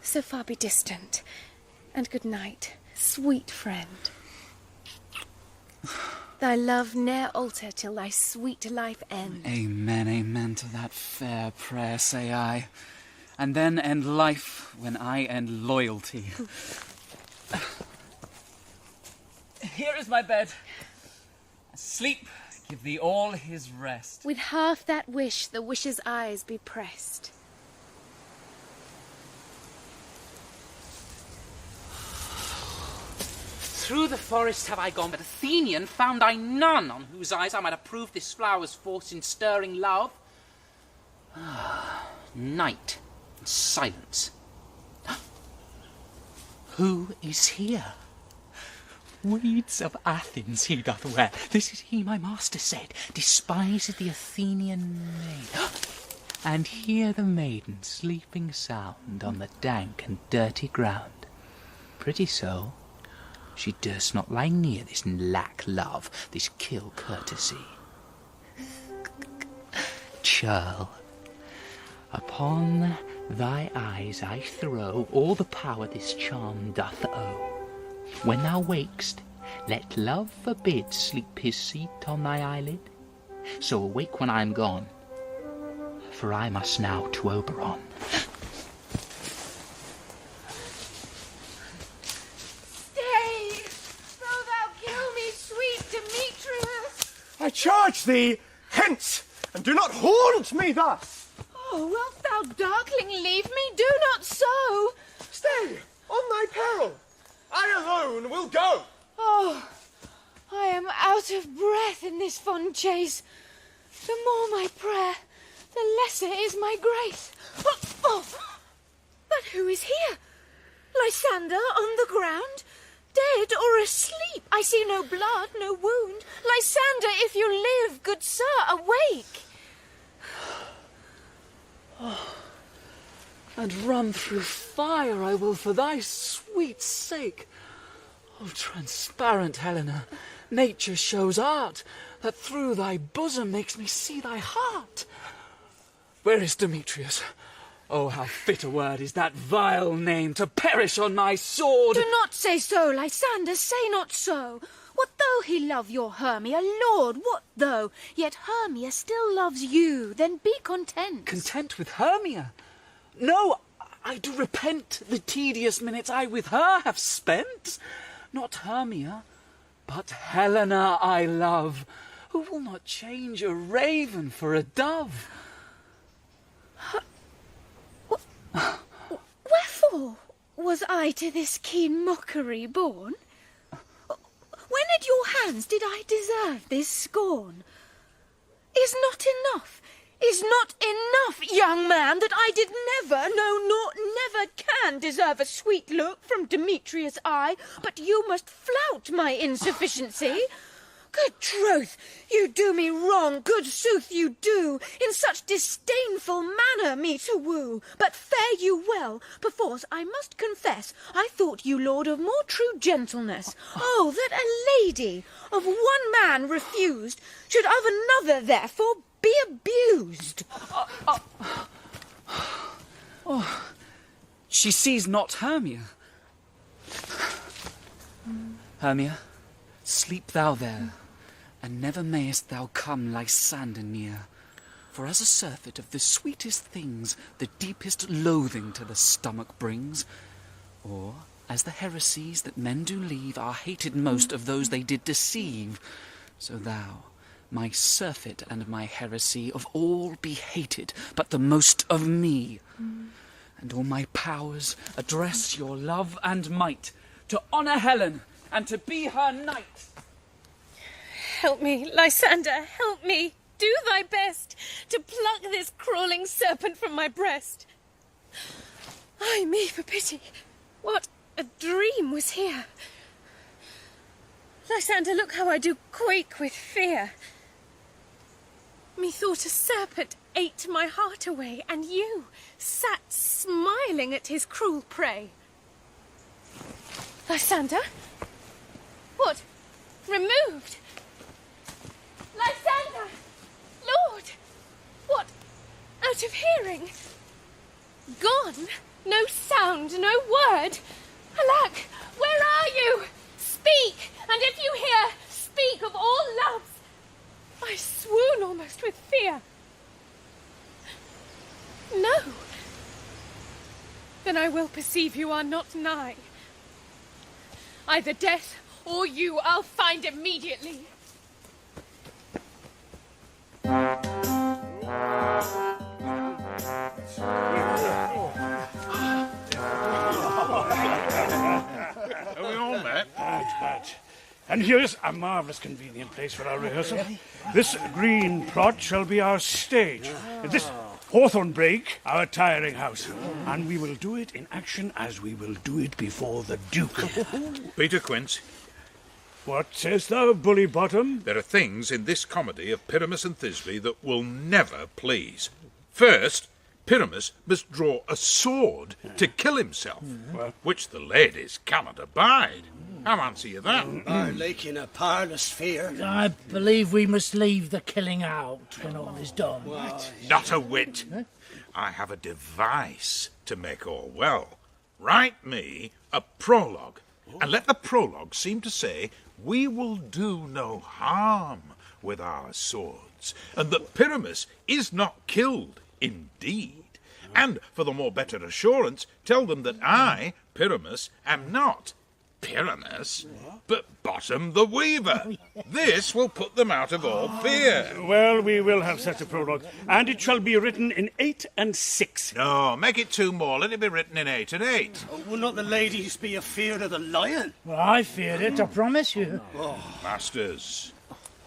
So far be distant, and good night, sweet friend. Thy love ne'er alter till thy sweet life end. Amen, amen to that fair prayer, say I. And then end life when I end loyalty. Here is my bed. Sleep, give thee all his rest. With half that wish, the wisher's eyes be pressed. Through the forest have I gone, but Athenian found I none on whose eyes I might approve this flower's force in stirring love. Night and silence. Who is here? Weeds of Athens he doth wear. This is he, my master said, despises the Athenian maid. And hear the maiden sleeping sound on the dank and dirty ground. Pretty soul, she durst not lie near this lack love, this kill courtesy. Churl, upon thy eyes I throw all the power this charm doth owe. When thou wakest, let love forbid sleep his seat on thy eyelid. So awake when I am gone, for I must now to Oberon. Stay, though thou kill me, sweet Demetrius. I charge thee, hence, and do not haunt me thus. Oh, wilt thou, darkling, leave me? Do not so. Stay, on thy peril. I alone will go. Oh, I am out of breath in this fond chase. The more my prayer, the lesser is my grace. Oh, but who is here? Lysander on the ground? Dead or asleep? I see no blood, no wound. Lysander, if you live, good sir, awake. And run through fire I will for thy sweet sake. O transparent Helena, nature shows art, that through thy bosom makes me see thy heart. Where is Demetrius? Oh, how fit a word is that vile name to perish on my sword! Do not say so, Lysander, say not so. What though he love your Hermia, Lord, what though? Yet Hermia still loves you, then be content. Content with Hermia? No, I do repent the tedious minutes I with her have spent. Not Hermia, but Helena I love, who will not change a raven for a dove. Wherefore was I to this keen mockery born? When at your hands did I deserve this scorn? Is not enough, young man, that I did never, no, nor never can deserve a sweet look from Demetrius' eye, but you must flout my insufficiency? Good troth, you do me wrong, good sooth you do, in such disdainful manner me to woo. But fare you well, perforce I must confess, I thought you lord of more true gentleness. Oh, that a lady, of one man refused, should of another therefore be abused. She sees not Hermia. Hermia, sleep thou there, and never mayest thou come Lysander near. For as a surfeit of the sweetest things the deepest loathing to the stomach brings, or as the heresies that men do leave are hated most of those they did deceive, so thou, my surfeit and my heresy, of all be hated, but the most of me. And all my powers address your love and might, to honour Helen, and to be her knight. Help me, Lysander, help me. Do thy best to pluck this crawling serpent from my breast. Ay me, for pity. What a dream was here. Lysander, look how I do quake with fear. Methought a serpent ate my heart away, and you sat smiling at his cruel prey. Lysander? What? Removed? Lysander! Lord! What? Out of hearing? Gone? No sound, no word? Alack, where are you? Speak, and if you hear, speak of all loves. I swoon almost with fear. No. Then I will perceive you are not nigh. Either death or you I'll find immediately. Are we all met? Right. And here's a marvellous convenient place for our rehearsal. This green plot shall be our stage. This hawthorn brake, our tiring house. And we will do it in action as we will do it before the Duke. Peter Quince. What sayest thou, Bully Bottom? There are things in this comedy of Pyramus and Thisbe that will never please. First, Pyramus must draw a sword to kill himself, which the ladies cannot abide. How answer you that? Our lake in a parlous fear. I believe we must leave the killing out when all is done. Not a whit. I have a device to make all well. Write me a prologue, and let the prologue seem to say we will do no harm with our swords, and that Pyramus is not killed indeed. And for the more better assurance, tell them that I, Pyramus, am not Pyramus, but Bottom the Weaver. This will put them out of all fear. Well, we will have such a prologue, and it shall be written in 8 and 6. No, make it 2 more. Let it be written in 8 and 8. Will not the ladies be afeard of the lion? Well, I fear it, I promise you. Masters,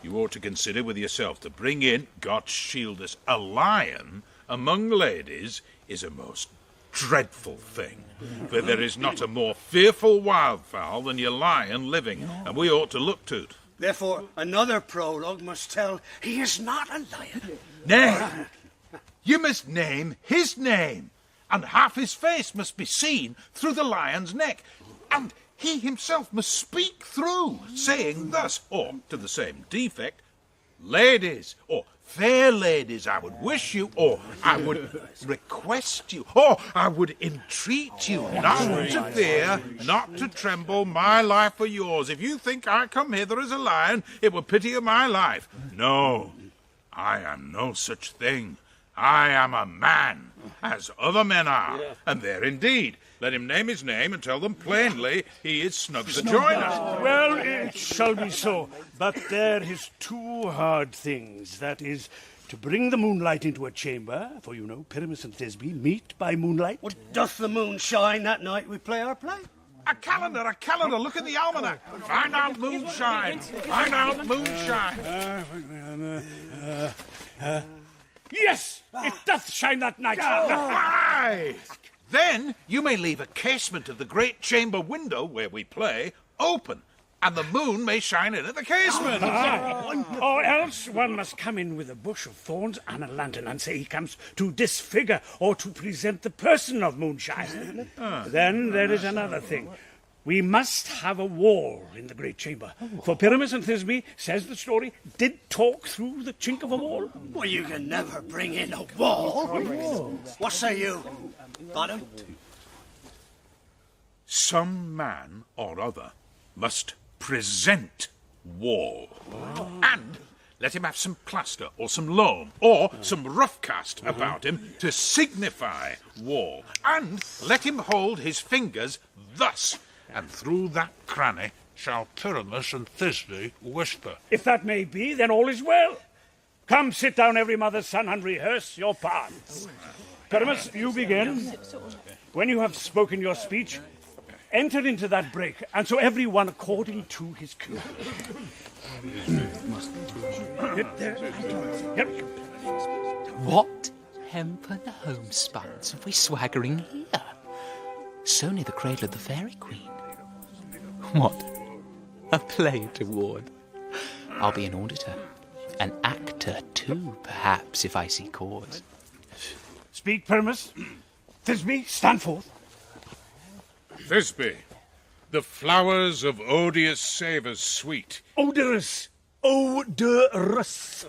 you ought to consider with yourself to bring in, God shield us, a lion among ladies is a most dreadful thing. For there is not a more fearful wildfowl than your lion living, and we ought to look to't. Therefore, another prologue must tell he is not a lion. Nay, you must name his name, and half his face must be seen through the lion's neck, and he himself must speak through, saying thus, or to the same defect, ladies, or fair ladies, I would wish you, or I would request you, or I would entreat you not to fear, not to tremble, my life for yours. If you think I come hither as a lion, it were pity of my life. No, I am no such thing. I am a man, as other men are, and there indeed. Let him name his name and tell them plainly he is snug to join us. Well, it shall be so, but there is 2 hard things. That is, to bring the moonlight into a chamber, for you know Pyramus and Thisbe meet by moonlight. What doth the moon shine that night we play our play? A calendar, look in the almanac. Find out moonshine. Find out moonshine. Yes, it doth shine that night. Aye! Then you may leave a casement of the great chamber window where we play open, and the moon may shine in at the casement. Or else one must come in with a bush of thorns and a lantern and say he comes to disfigure or to present the person of moonshine. Then there is another thing. We must have a wall in the great chamber. For Pyramus and Thisbe, says the story, did talk through the chink of a wall. Well, you can never bring in a wall. What say you, Bottom? Some man or other must present wall. And let him have some plaster or some loam or some rough cast about him to signify wall. And let him hold his fingers thus, and through that cranny shall Pyramus and Thisbe whisper. If that may be, then all is well. Come, sit down, every mother's son, and rehearse your parts. Pyramus, you begin. When you have spoken your speech, enter into that break, and so every one according to his cue. What hempen homespuns are we swaggering here? So near the cradle of the Fairy Queen. What? A play toward? I'll be an auditor. An actor, too, perhaps, if I see cause. Speak, Pyramus. Thisbe, stand forth. Thisbe, the flowers of odious savours sweet. Odorous. Odorous.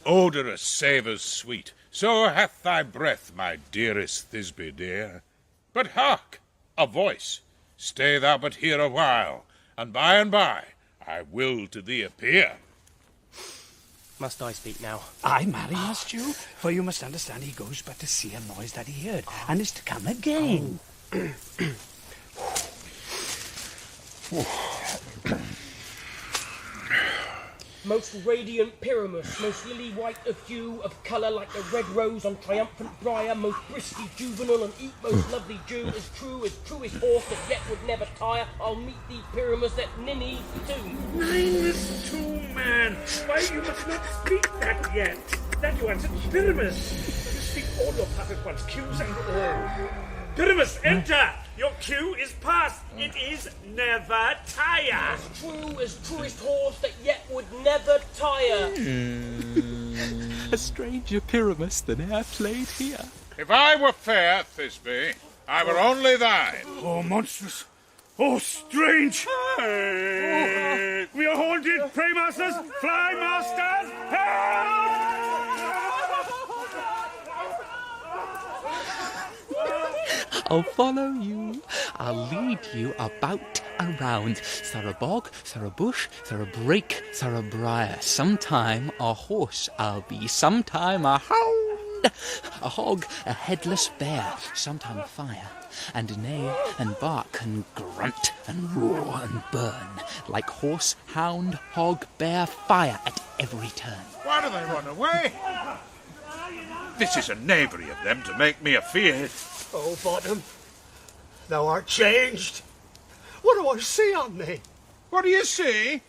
Odorous savours sweet. So hath thy breath, my dearest Thisbe dear. But hark! A voice. Stay thou but here a while, and by I will to thee appear. Must I speak now? I marry must you, for you must understand he goes but to see a noise that he heard, and is to come again. Most radiant Pyramus, most lily-white of hue, of colour like the red rose on triumphant briar, most briskly juvenile and eke most lovely Jew, as truest horse that yet would never tire, I'll meet thee, Pyramus, at Ninny's tomb. Nameless tomb, man. Why, you must not speak that yet. That you answered Pyramus. Speak all your puppet ones, cues and all. Pyramus, enter! Your cue is past. It is never tire. As truest horse that yet would never tire. A stranger Pyramus than e'er played here. If I were fair, Thisbe, I were only thine. Oh, monstrous. Oh, strange. Hey. We are haunted. Pray, masters. Fly, masters. Help! I'll follow you. I'll lead you about around. Through a bog, through a bush, through a brake, through a briar. Sometime a horse I'll be, sometime a hound, friend. A hog, a headless bear, sometime fire, and neigh and bark and grunt and roar and burn, like horse, hound, hog, bear, fire at every turn. Why do they run away? This is a knavery of them to make me afeard. Oh, Bottom, thou art changed. What do I see on thee? What do you see?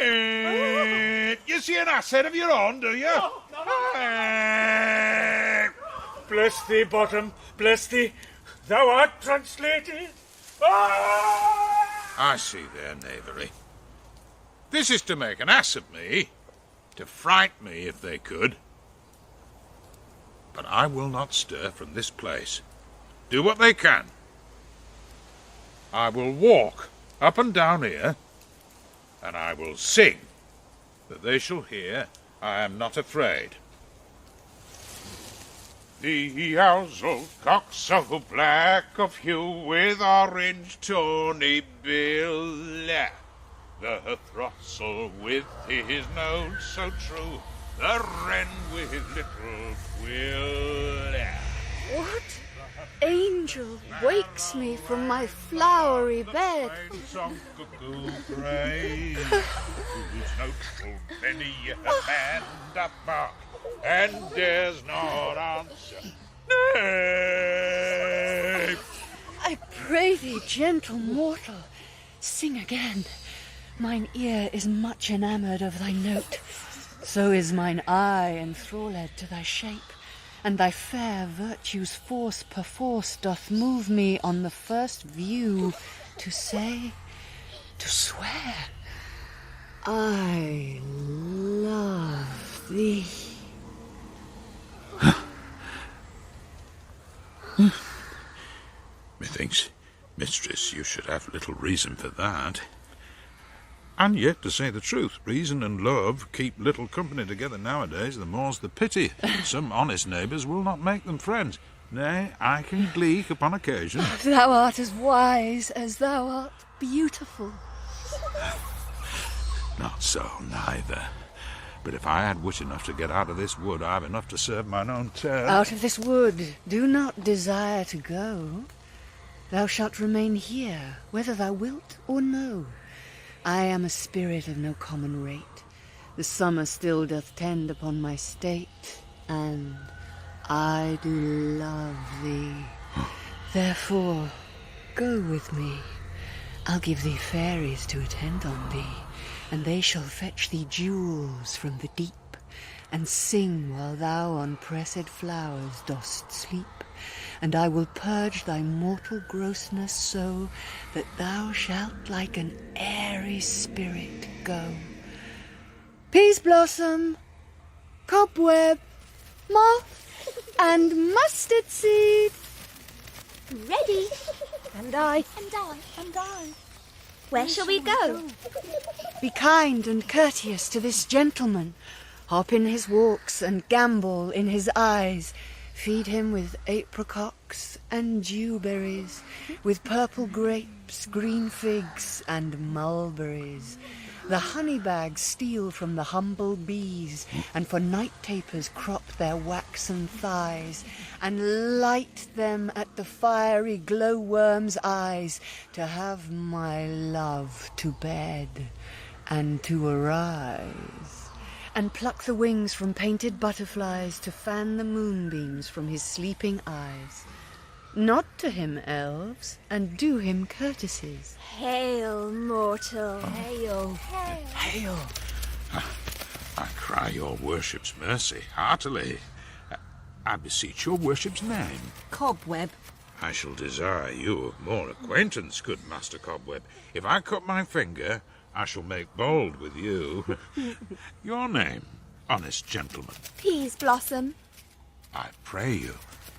You see an asset of your own, do you? Bless thee, Bottom, bless thee. Thou art translated. I see their knavery. This is to make an ass of me, to fright me if they could. But I will not stir from this place. Do what they can. I will walk up and down here, and I will sing, that they shall hear I am not afraid. The owl cock so black of hue with orange tawny bill, the throstle with his nose so true, the wren with little quill. What angel wakes me from my flowery bed? Song cuckoo gray, whose notes full many a man doth bark, and dares not answer. Nay! I pray thee, gentle mortal, sing again. Mine ear is much enamoured of thy note, so is mine eye enthralled to thy shape, and thy fair virtue's force perforce doth move me on the first view to say, to swear, I love thee. Methinks, mistress, you should have little reason for that. And yet, to say the truth, reason and love keep little company together nowadays, the more's the pity. Some honest neighbours will not make them friends. Nay, I can gleek upon occasion. Thou art as wise as thou art beautiful. Not so, neither. But if I had wit enough to get out of this wood, I've enough to serve mine own turn. Out of this wood do not desire to go. Thou shalt remain here, whether thou wilt or no. I am a spirit of no common rate. The summer still doth tend upon my state, and I do love thee. Therefore, go with me. I'll give thee fairies to attend on thee, and they shall fetch thee jewels from the deep, and sing while thou on pressed flowers dost sleep. And I will purge thy mortal grossness so that thou shalt like an airy spirit go. Peas blossom, cobweb, moth, and mustard seed. Ready. And I. And I. And I. Where shall we go? Be kind and courteous to this gentleman. Hop in his walks and gambol in his eyes. Feed him with apricots and dewberries, with purple grapes, green figs, and mulberries. The honey bags steal from the humble bees, and for night tapers crop their waxen thighs, and light them at the fiery glowworm's eyes, to have my love to bed and to arise. And pluck the wings from painted butterflies to fan the moonbeams from his sleeping eyes. Nod to him, elves, and do him courtesies. Hail, mortal. Hail. Hail! I cry your worship's mercy heartily. I beseech your worship's name. Cobweb. I shall desire you of more acquaintance, good Master Cobweb. If I cut my finger, I shall make bold with you. Your name, honest gentleman? Peas blossom. I pray you,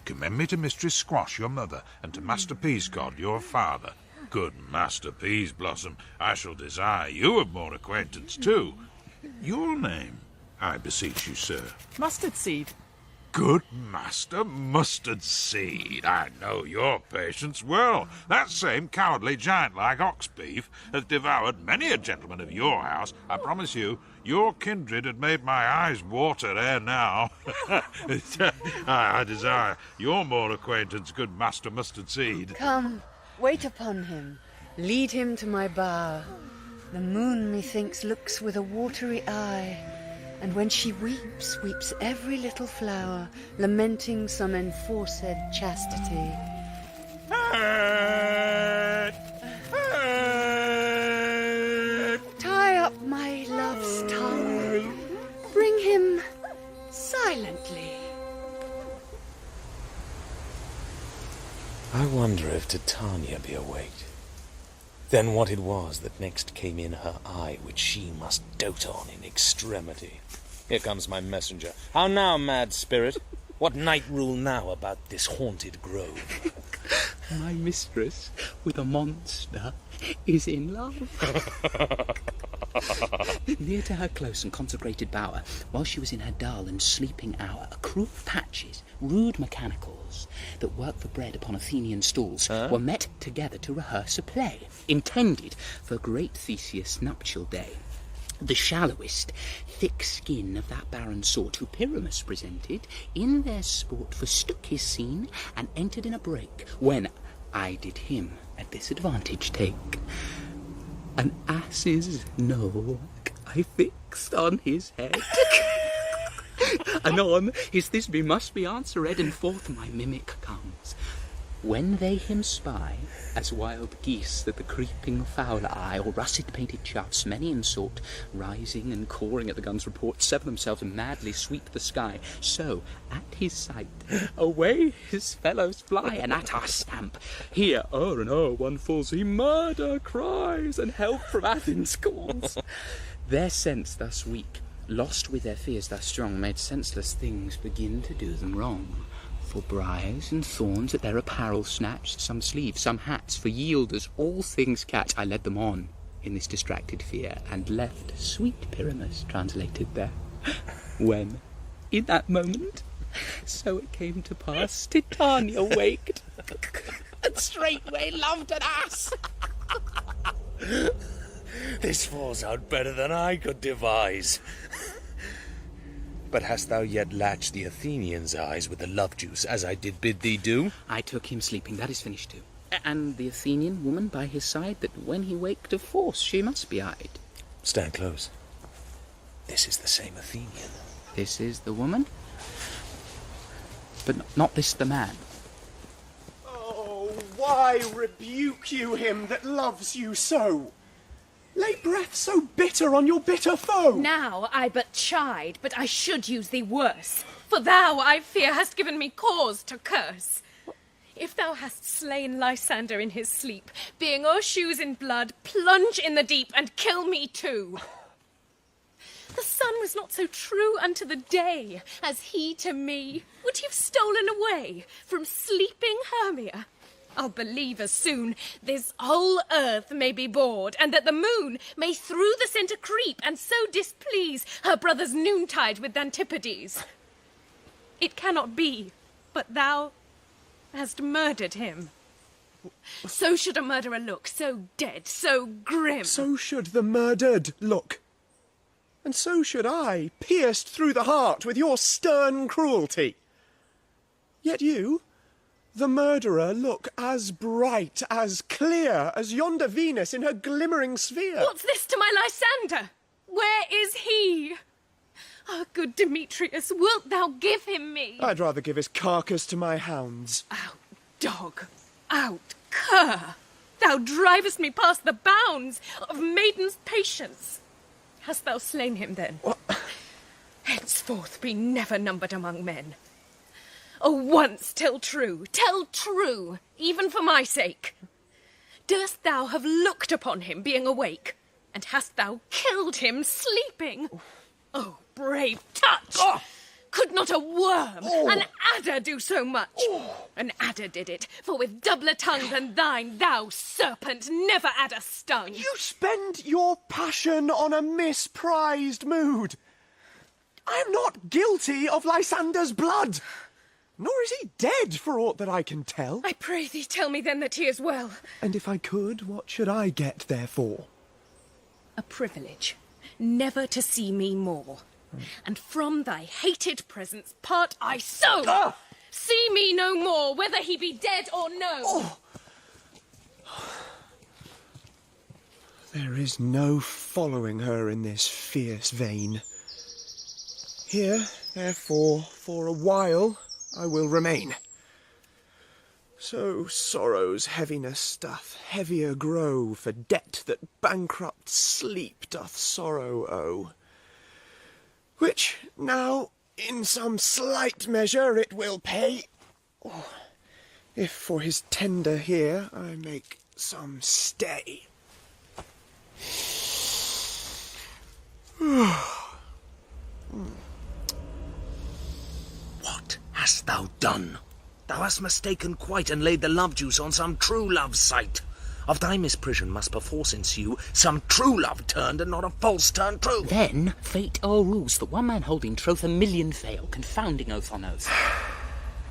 commend me to Mistress Squash, your mother, and to Master Peascod, your father. Good Master Peas Blossom, I shall desire you of more acquaintance too. Your name, I beseech you, sir? Mustard seed. Good Master Mustard Seed, I know your patience well. That same cowardly giant like ox beef has devoured many a gentleman of your house. I promise you, your kindred had made my eyes water ere now. I desire your more acquaintance, good Master Mustard Seed. Come, wait upon him. Lead him to my bower. The moon, methinks, looks with a watery eye, and when she weeps, weeps every little flower, lamenting some enforced chastity. Tie up my love's tongue. Bring him silently. I wonder if Titania be awake. Then what it was that next came in her eye, which she must dote on in extremity. Here comes my messenger. How now, mad spirit? What night rule now about this haunted grove? My mistress, with a monster, is in love. Near to her close and consecrated bower, while she was in her dull and sleeping hour, a crew of patches, rude mechanicals, that work for bread upon Athenian stalls, were met together to rehearse a play, intended for great Theseus' nuptial day. The shallowest, thick skin of that barren sort who Pyramus presented, in their sport forsook his scene, and entered in a break, when I did him at disadvantage take. An ass's nose I fixed on his head. Anon his Thisbe must be answered, and forth my mimic comes. When they him spy, as wild geese that the creeping fowl eye, or russet painted choughs, many in sort, rising and cawing at the gun's report, sever themselves and madly sweep the sky, so, at his sight, away his fellows fly, and at our stamp, here o'er and o'er one falls, he murder cries, and help from Athens calls. Their sense thus weak, lost with their fears thus strong, made senseless things begin to do them wrong. For briars and thorns at their apparel snatched, some sleeves, some hats, for yielders all things catch. I led them on in this distracted fear, and left sweet Pyramus translated there. When, in that moment, so it came to pass, Titania waked, and straightway loved an ass. This falls out better than I could devise. But hast thou yet latched the Athenian's eyes with the love juice, as I did bid thee do? I took him sleeping, that is finished too. And the Athenian woman by his side, that when he waked of force she must be eyed. Stand close. This is the same Athenian. This is the woman? But not this the man. Oh, why rebuke you him that loves you so? Lay breath so bitter on your bitter foe. Now I but chide, but I should use thee worse. For thou, I fear, hast given me cause to curse. If thou hast slain Lysander in his sleep, being o'ershoes in blood, plunge in the deep and kill me too. The sun was not so true unto the day as he to me. Would he have stolen away from sleeping Hermia? I'll believe as soon this whole earth may be bored, and that the moon may through the centre creep, and so displease her brother's noontide with Antipodes. It cannot be, but thou hast murdered him. So should a murderer look, so dead, so grim. So should the murdered look. And so should I, pierced through the heart with your stern cruelty. Yet you, the murderer, look as bright, as clear as yonder Venus in her glimmering sphere. What's this to my Lysander? Where is he? Ah, good Demetrius, wilt thou give him me? I'd rather give his carcass to my hounds. Out, dog! Out, cur! Thou drivest me past the bounds of maiden's patience. Hast thou slain him, then? What? Henceforth be never numbered among men. Oh, once tell true, even for my sake. Durst thou have looked upon him being awake, and hast thou killed him sleeping? Oh, brave touch! Oh. Could not a worm, an adder, do so much? An adder did it, for with doubler tongue than thine, thou serpent, never adder stung. You spend your passion on a misprized mood. I am not guilty of Lysander's blood. Nor is he dead, for aught that I can tell. I pray thee, tell me then that he is well. And if I could, what should I get therefore? A privilege, never to see me more. And from thy hated presence part I so. Ah! See me no more, whether he be dead or no. Oh. There is no following her in this fierce vein. Here, therefore, for a while I will remain. So sorrow's heaviness doth heavier grow, for debt that bankrupt sleep doth sorrow owe. Which now, in some slight measure, it will pay, if for his tender here I make some stay. What hast thou done? Thou hast mistaken quite, and laid the love juice on some true love's sight. Of thy misprision must perforce ensue some true love turned, and not a false turned true. Then fate o'errules that one man holding troth, a million fail, confounding oath on oath.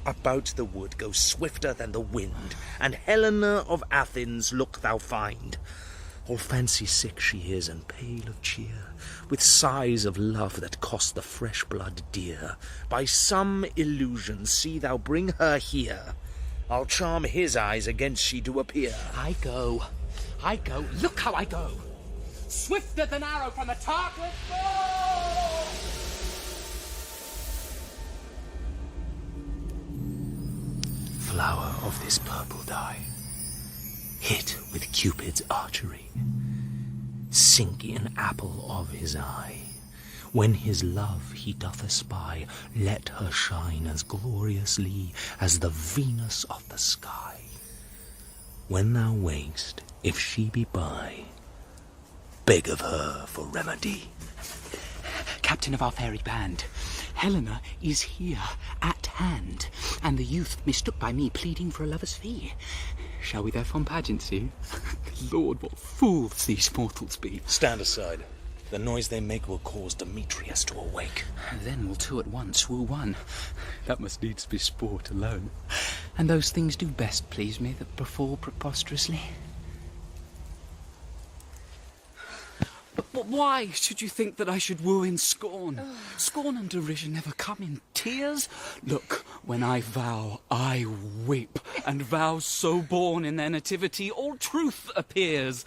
About the wood go swifter than the wind, and Helena of Athens look thou find. All fancy sick she is, and pale of cheer, with sighs of love that cost the fresh blood dear. By some illusion see thou bring her here. I'll charm his eyes against she do appear. I go, look how I go. Swifter than arrow from the Tartar's bow! Flower of this purple dye, hit with Cupid's archery, sink in apple of his eye. When his love he doth espy, let her shine as gloriously as the Venus of the sky. When thou wakest, if she be by, beg of her for remedy. Captain of our fairy band, Helena is here at hand, and the youth mistook by me pleading for a lover's fee. Shall we therefore pageant see? Lord, what fools these mortals be. Stand aside. The noise they make will cause Demetrius to awake. Then will two at once woo one. That must needs be sport alone. And those things do best please me that befall preposterously. But why should you think that I should woo in scorn? Scorn and derision never come in tears. Look, when I vow, I weep, and vows so born in their nativity, all truth appears.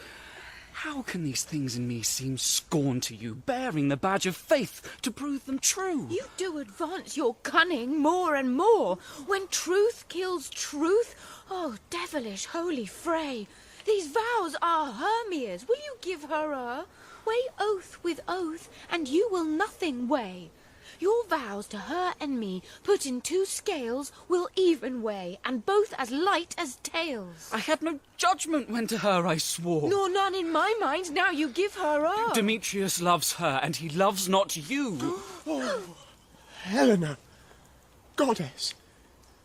How can these things in me seem scorn to you, bearing the badge of faith to prove them true? You do advance your cunning more and more. When truth kills truth, oh, devilish holy fray. These vows are Hermia's. Will you give her a? Weigh oath with oath, and you will nothing weigh. Your vows to her and me, put in two scales, will even weigh, and both as light as tails. I had no judgment when to her I swore. Nor none in my mind, now you give her a. Demetrius loves her, and he loves not you. Oh, Helena, goddess,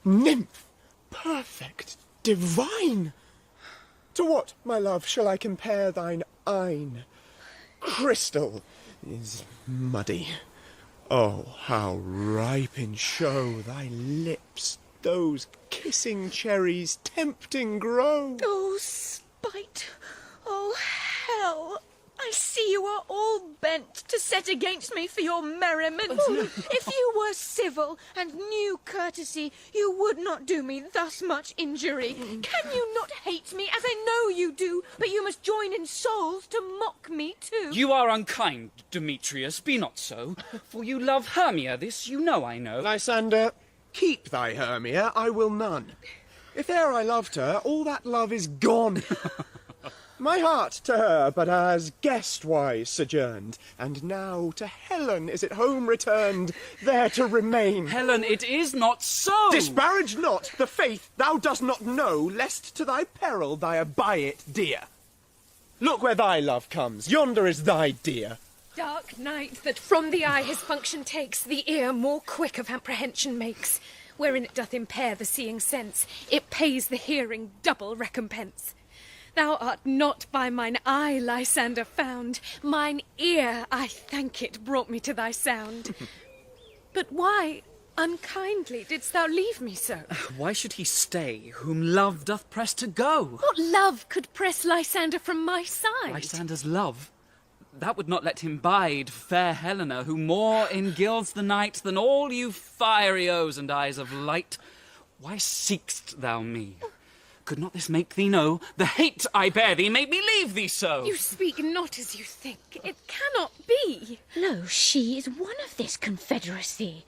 nymph, perfect, divine. To what, my love, shall I compare thine eyne? Crystal is muddy. Oh, how ripe in show thy lips, those kissing cherries tempting grow. Oh, spite! Oh, hell! I see you are all bent to set against me for your merriment. If you were civil and knew courtesy, you would not do me thus much injury. Can you not hate me, as I know you do, but you must join in souls to mock me too? You are unkind, Demetrius, be not so, for you love Hermia, this you know I know. Lysander, keep thy Hermia, I will none. If e'er I loved her, all that love is gone. My heart to her but as guest-wise sojourned, and now to Helen is it home returned, there to remain. Helen, it is not so! Disparage not the faith thou dost not know, lest to thy peril thy abide it dear. Look where thy love comes, yonder is thy dear. Dark night, that from the eye his function takes, the ear more quick of apprehension makes. Wherein it doth impair the seeing sense, it pays the hearing double recompense. Thou art not by mine eye, Lysander, found. Mine ear, I thank it, brought me to thy sound. But why, unkindly, didst thou leave me so? Why should he stay, whom love doth press to go? What love could press Lysander from my side? Lysander's love? That would not let him bide fair Helena, who more engilds the night than all you fiery O's and eyes of light. Why seek'st thou me? Could not this make thee know the hate I bear thee made me leave thee so? You speak not as you think. It cannot be. Lo, she is one of this confederacy.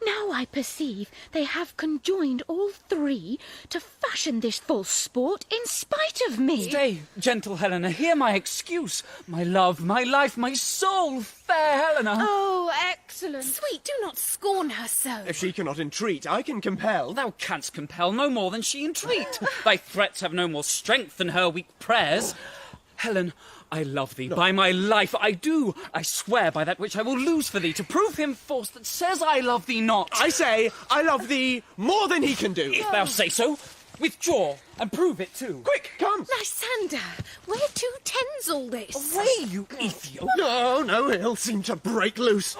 Now I perceive they have conjoined all three to fashion this false sport in spite of me. Stay, gentle Helena, hear my excuse. My love, my life, my soul, fair Helena. Oh, excellent. Sweet, do not scorn her so. If she cannot entreat, I can compel. Thou canst compel no more than she entreat. Thy threats have no more strength than her weak prayers. Helen, I love thee, by my life, I do. I swear by that which I will lose for thee, to prove him false that says I love thee not. I say I love thee more than he can do. If thou say so, withdraw, and prove it too. Quick, come! Lysander, where to tends all this? Away, you Ethiop! No, he'll seem to break loose.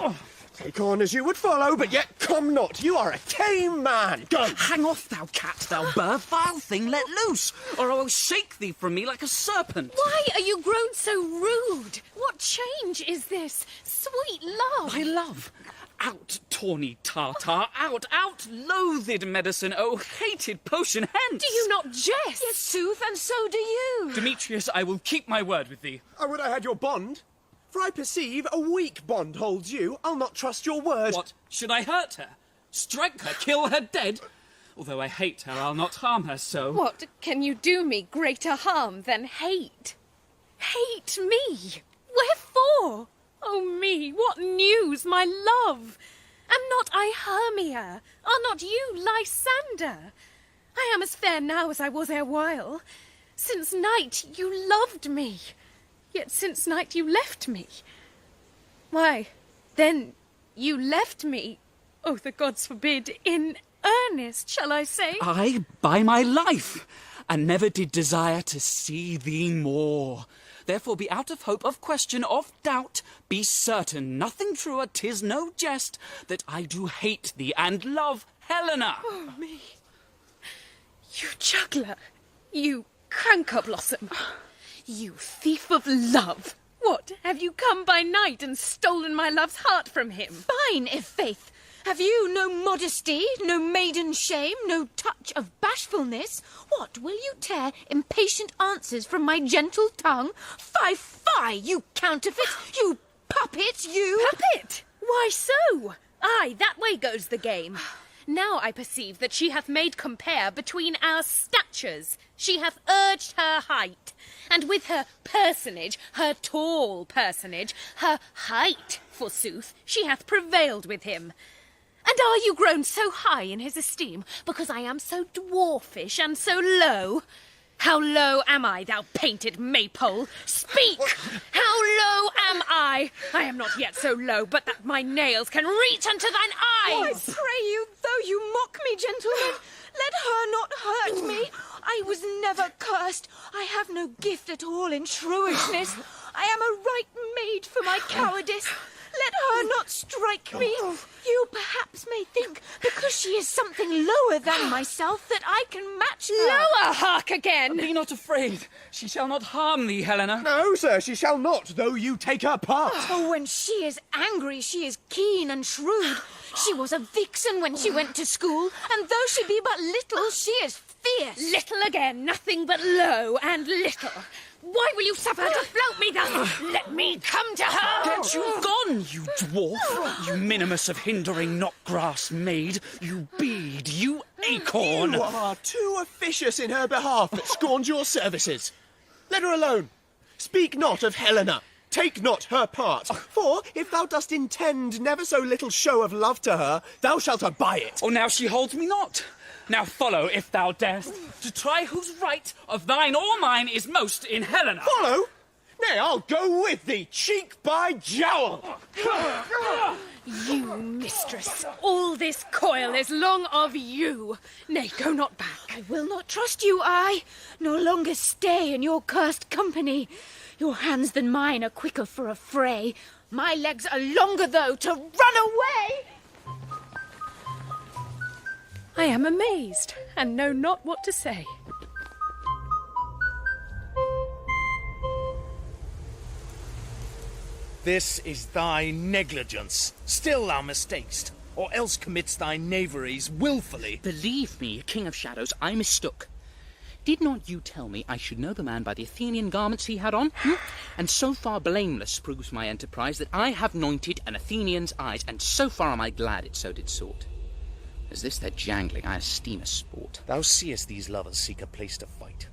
Take on as you would follow, but yet come not. You are a tame man. Go! Hang off, thou cat, thou bird, vile thing, let loose, or I will shake thee from me like a serpent. Why are you grown so rude? What change is this? Sweet love! My love! Out, tawny tartar, out, loathed medicine, oh, hated potion, hence! Do you not jest? Yes, sooth, and so do you. Demetrius, I will keep my word with thee. I would I had your bond. For I perceive a weak bond holds you. I'll not trust your word. What, should I hurt her? Strike her, kill her dead? Although I hate her, I'll not harm her so. What, can you do me greater harm than hate? Hate me? Wherefore? Oh me, what news, my love? Am not I Hermia? Are not you Lysander? I am as fair now as I was erewhile. Since night you loved me. Yet since night you left me. Why, then you left me, oh, the gods forbid, in earnest, shall I say? I, by my life, and never did desire to see thee more. Therefore be out of hope, of question, of doubt. Be certain, nothing truer, 'tis no jest, that I do hate thee and love Helena. Oh, me. You juggler, you canker blossom. You thief of love! What, have you come by night and stolen my love's heart from him? Fine, if faith. Have you no modesty, no maiden shame, no touch of bashfulness? What, will you tear impatient answers from my gentle tongue? Fie, fie, you counterfeit, you puppet, you! Puppet? Why so? Aye, that way goes the game. Now I perceive that she hath made compare between our statures. She hath urged her height, and with her personage, her tall personage, her height, forsooth, she hath prevailed with him. And are you grown so high in his esteem, because I am so dwarfish and so low? How low am I, thou painted maypole? Speak! How low am I? I am not yet so low, but that my nails can reach unto thine eyes! I pray you, though you mock me, gentlemen, let her not hurt me. I was never cursed. I have no gift at all in shrewishness. I am a right maid for my cowardice. Let her not strike me. You perhaps may think, because she is something lower than myself, that I can match her. Lower, hark again! Be not afraid. She shall not harm thee, Helena. No, sir, she shall not, though you take her part. Oh, when she is angry, she is keen and shrewd. She was a vixen when she went to school, and though she be but little, she is fierce. Little again, nothing but low and little. Why will you suffer her to flout me thus? Let me come to her! Get you gone, you dwarf! You minimus of hindering knot-grass maid! You bead, you acorn! You are too officious in her behalf that scorns your services. Let her alone. Speak not of Helena. Take not her part. For, if thou dost intend never so little show of love to her, thou shalt abide it. Oh, now she holds me not. Now follow, if thou darest, to try whose right of thine or mine is most in Helena. Follow? Nay, I'll go with thee, cheek by jowl. You mistress, all this coil is long of you. Nay, go not back. I will not trust you, I. No longer stay in your cursed company. Your hands than mine are quicker for a fray. My legs are longer, though, to run away. I am amazed, and know not what to say. This is thy negligence. Still thou mistakest, or else commits thy knaveries wilfully. Believe me, King of Shadows, I mistook. Did not you tell me I should know the man by the Athenian garments he had on? And so far blameless proves my enterprise that I have anointed an Athenian's eyes, and so far am I glad it so did sort. As this their jangling I esteem a sport. Thou seest these lovers seek a place to fight.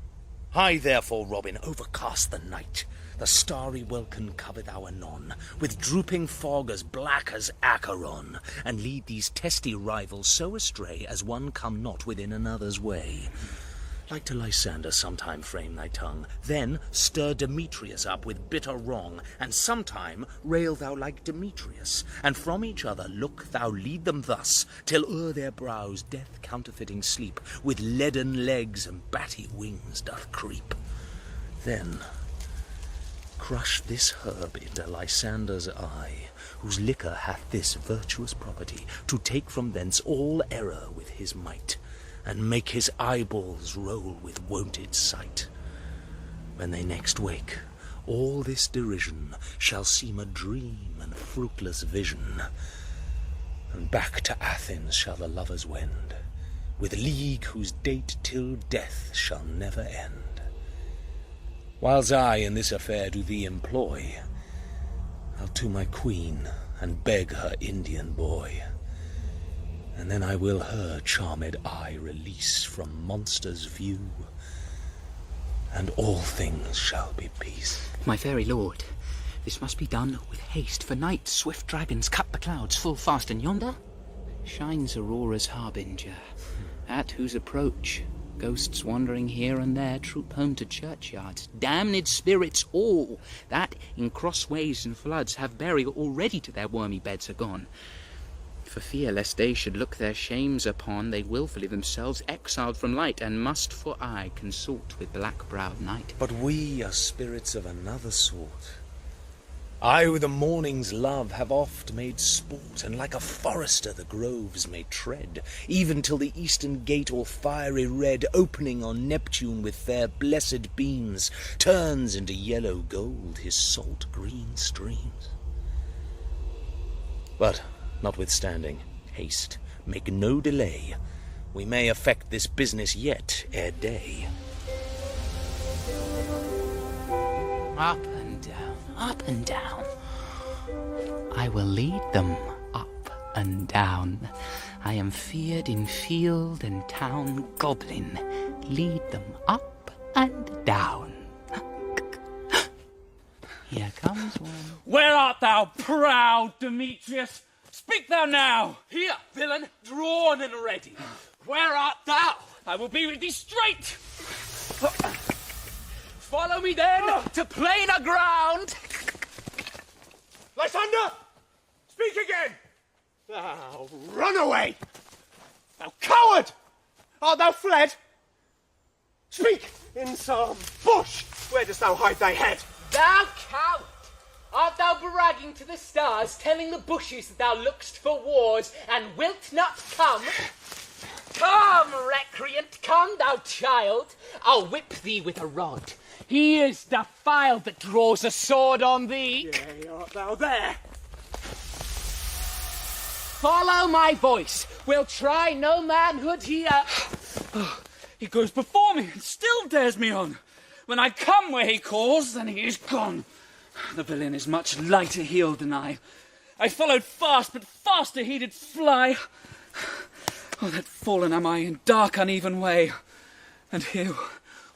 High therefore, Robin, overcast the night. The starry welkin cover thou anon, with drooping fog as black as Acheron, and lead these testy rivals so astray as one come not within another's way. Like to Lysander sometime frame thy tongue, then stir Demetrius up with bitter wrong, and sometime rail thou like Demetrius, and from each other look thou lead them thus, till o'er their brows death counterfeiting sleep, with leaden legs and batty wings doth creep. Then crush this herb into Lysander's eye, whose liquor hath this virtuous property, to take from thence all error with his might, and make his eyeballs roll with wonted sight. When they next wake, all this derision shall seem a dream and fruitless vision, and back to Athens shall the lovers wend, with league whose date till death shall never end. Whiles I in this affair do thee employ, I'll to my queen and beg her Indian boy, and then I will her charmed eye release from monsters' view, and all things shall be peace. My fairy lord, this must be done with haste, for night swift dragons cut the clouds full fast, and yonder shines Aurora's harbinger, at whose approach ghosts wandering here and there troop home to churchyards, damned spirits all, that in crossways and floods have burial already to their wormy beds are gone. For fear lest they should look their shames upon, they wilfully themselves exiled from light, and must for aye consort with black-browed night. But we are spirits of another sort. I with the morning's love have oft made sport, and like a forester the groves may tread, even till the eastern gate all fiery red, opening on Neptune with fair blessed beams, turns into yellow gold his salt green streams. But notwithstanding, haste, make no delay. We may effect this business yet ere day. Up and down, up and down. I will lead them up and down. I am feared in field and town, goblin. Lead them up and down. Here comes one. Where art thou, proud Demetrius? Speak thou now! Here, villain, drawn and ready. Where art thou? I will be with thee straight! Follow me then to plainer ground. Lysander! Speak again! Thou runaway! Thou coward! Art thou fled? Speak! In some bush! Where dost thou hide thy head? Thou coward! Art thou bragging to the stars, telling the bushes that thou look'st for wars, and wilt not come? Come, recreant, come, thou child. I'll whip thee with a rod. He is defiled that draws a sword on thee. Yea, art thou there? Follow my voice. We'll try no manhood here. Oh, he goes before me and still dares me on. When I come where he calls, then he is gone. The villain is much lighter heeled than I. I followed fast, but faster he did fly. Oh, that fallen am I in dark uneven way, and here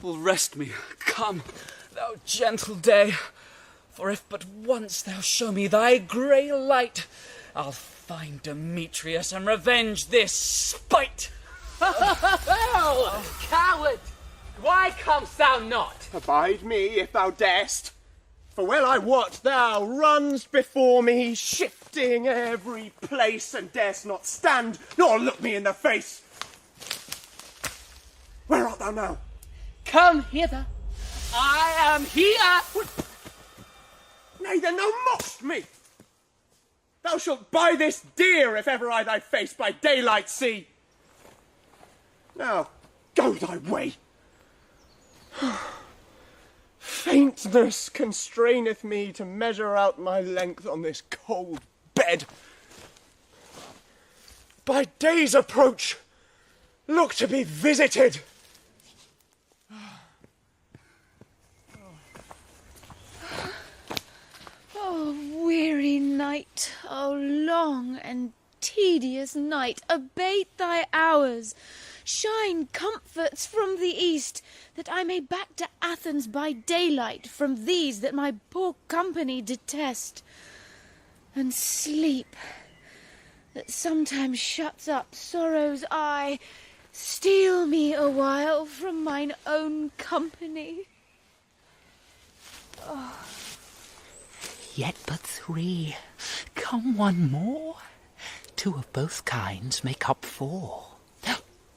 will rest me. Come, thou gentle day, for if but once thou show me thy grey light, I'll find Demetrius and revenge this spite. Oh, coward! Why comest thou not? Abide me, if thou darest. For well I wot thou runnest before me, shifting every place, and darest not stand, nor look me in the face. Where art thou now? Come hither. I am here. Nay, then thou mock'st me. Thou shalt buy this dear, if ever I thy face by daylight see. Now, go thy way. Faintness constraineth me to measure out my length on this cold bed. By day's approach, look to be visited. Oh, weary night, oh, long and tedious night, abate thy hours. Shine comforts from the east, that I may back to Athens by daylight from these that my poor company detest. And sleep, that sometimes shuts up sorrow's eye, steal me a while from mine own company. Oh. Yet but 3. Come one more. 2 of both kinds make up 4.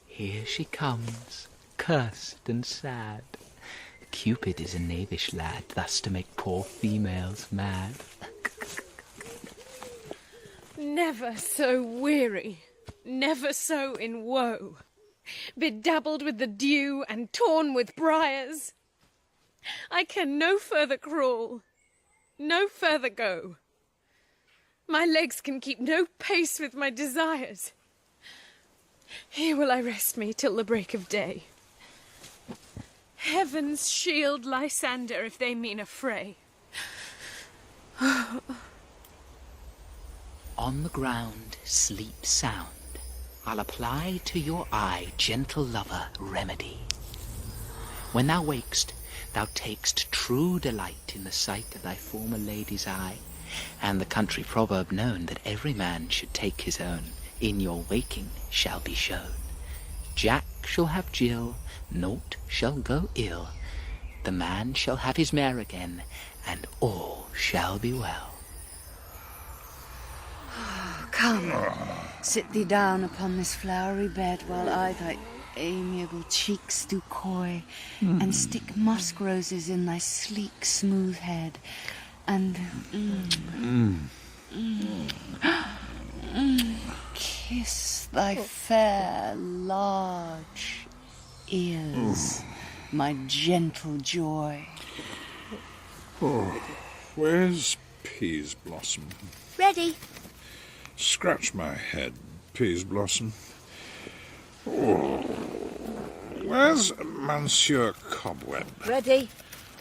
Here she comes, cursed and sad. Cupid is a knavish lad, thus to make poor females mad. Never so weary, never so in woe, bedabbled with the dew and torn with briars. I can no further crawl, no further go. My legs can keep no pace with my desires. Here will I rest me till the break of day. Heavens shield Lysander if they mean a fray. On the ground, sleep sound. I'll apply to your eye, gentle lover, remedy. When thou wakest, thou takest true delight in the sight of thy former lady's eye, and the country proverb known that every man should take his own, in your waking shall be shown. Jack shall have Jill, naught shall go ill. The man shall have his mare again, and all shall be well. Come, sit thee down upon this flowery bed, while I thy amiable cheeks do coy, and stick musk roses in thy sleek smooth head, and kiss thy fair large ears, my gentle joy. Oh, where's Peas Blossom? Ready. Scratch my head, Peas Blossom. Oh, where's Monsieur Cobweb? Ready.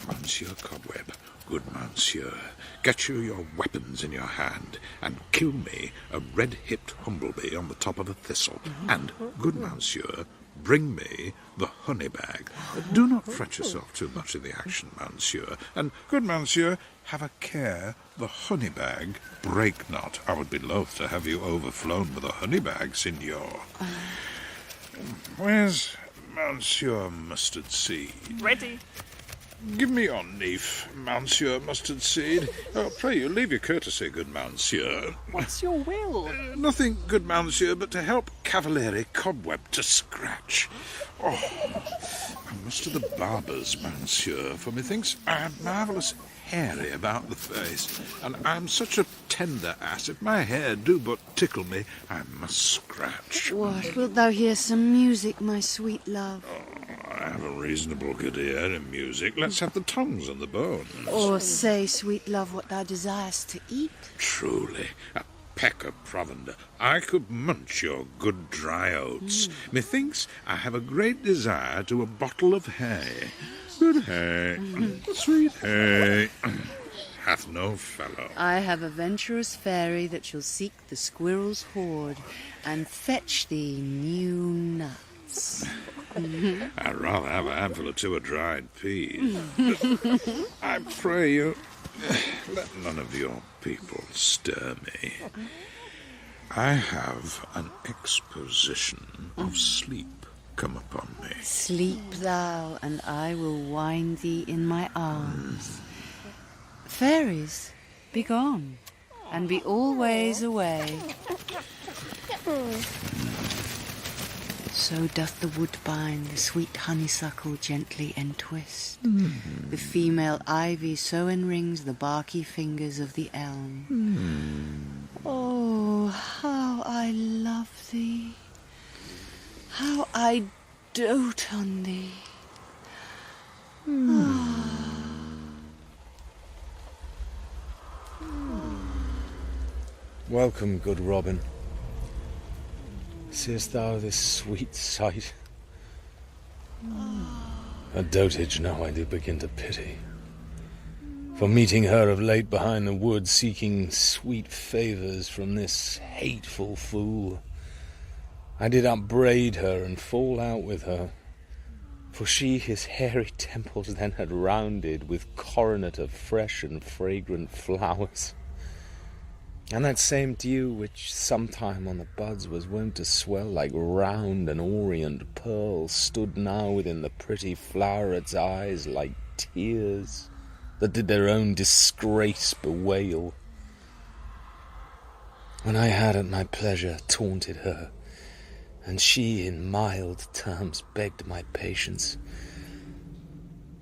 Monsieur Cobweb, good Monsieur, get you your weapons in your hand, and kill me a red-hipped humblebee on the top of a thistle. And, good Monsieur, bring me the honey bag. Do not fret yourself too much in the action, Monsieur. And, good Monsieur, have a care the honey bag break not. I would be loath to have you overflown with a honey bag, Signor. Where's Monsieur Mustard Seed? Ready. Give me your nief, Monsieur Mustard Seed. Oh, pray you, leave your courtesy, good Monsieur. What's your will? Nothing, good Monsieur, but to help Cavaliere Cobweb to scratch. Oh, I must to the barber's, Monsieur, for methinks I am marvellous hairy about the face, and I am such a tender ass, if my hair do but tickle me, I must scratch. What, wilt thou hear some music, my sweet love? I have a reasonable good ear in music. Let's have the tongues and the bones. Or say, sweet love, what thou desirest to eat? Truly, a peck of provender. I could munch your good dry oats. Methinks I have a great desire to a bottle of hay. Good hay, sweet hay, hath no fellow. I have a venturous fairy that shall seek the squirrel's hoard and fetch thee new nuts. I'd rather have a handful or 2 of dried peas. I pray you, let none of your people stir me. I have an exposition of sleep come upon me. Sleep thou, and I will wind thee in my arms. Fairies, be gone, and be always away. So doth the woodbine the sweet honeysuckle gently entwist. The female ivy so enrings the barky fingers of the elm. Oh, how I love thee! How I dote on thee. Welcome, good Robin. Seest thou this sweet sight? A dotage now I do begin to pity. For meeting her of late behind the wood, seeking sweet favours from this hateful fool, I did upbraid her and fall out with her. For she his hairy temples then had rounded with coronet of fresh and fragrant flowers. And that same dew which sometime on the buds was wont to swell like round and orient pearls stood now within the pretty floweret's eyes like tears that did their own disgrace bewail. When I had at my pleasure taunted her, and she in mild terms begged my patience,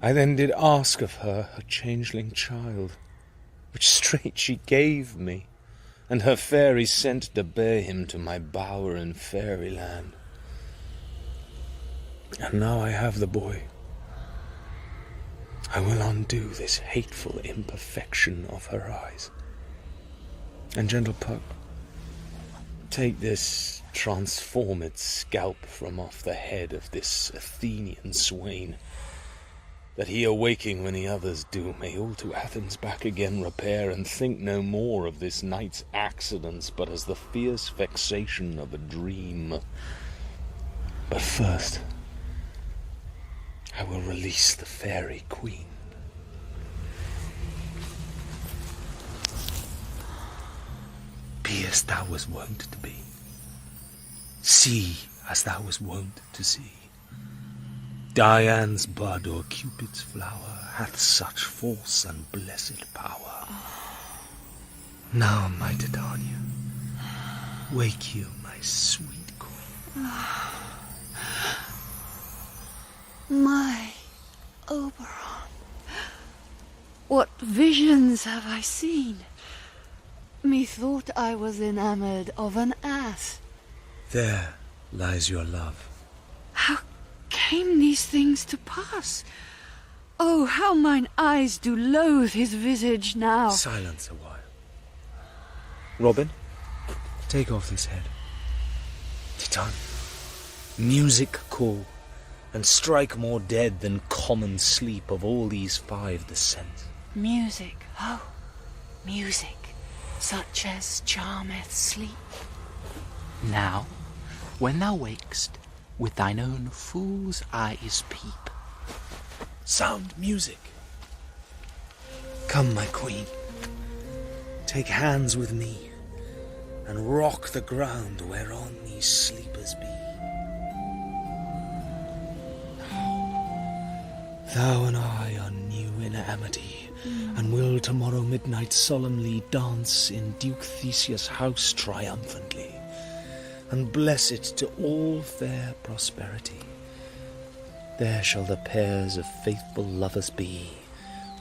I then did ask of her changeling child, which straight she gave me, and her fairies sent to bear him to my bower in fairyland. And now I have the boy. I will undo this hateful imperfection of her eyes. And gentle Puck, take this transformed scalp from off the head of this Athenian swain, that he awaking when the others do, may all to Athens back again repair, and think no more of this night's accidents, but as the fierce vexation of a dream. But first, I will release the fairy queen. Be as thou was wont to be. See as thou was wont to see. Dian's bud or Cupid's flower hath such false and blessed power. Now, my Titania, wake you, my sweet queen. My Oberon, what visions have I seen? Methought I was enamoured of an ass. There lies your love. How came these things to pass? Oh, how mine eyes do loathe his visage now. Silence a while. Robin, take off this head. Titania, music call, and strike more dead than common sleep of all these five the sense. Music, oh, music, such as charmeth sleep. Now, when thou wakest, with thine own fool's eyes peep. Sound music. Come, my queen, take hands with me, and rock the ground whereon these sleepers be. Thou and I are new in amity, and will tomorrow midnight solemnly dance in Duke Theseus' house triumphantly, and bless it to all fair prosperity. There shall the pairs of faithful lovers be,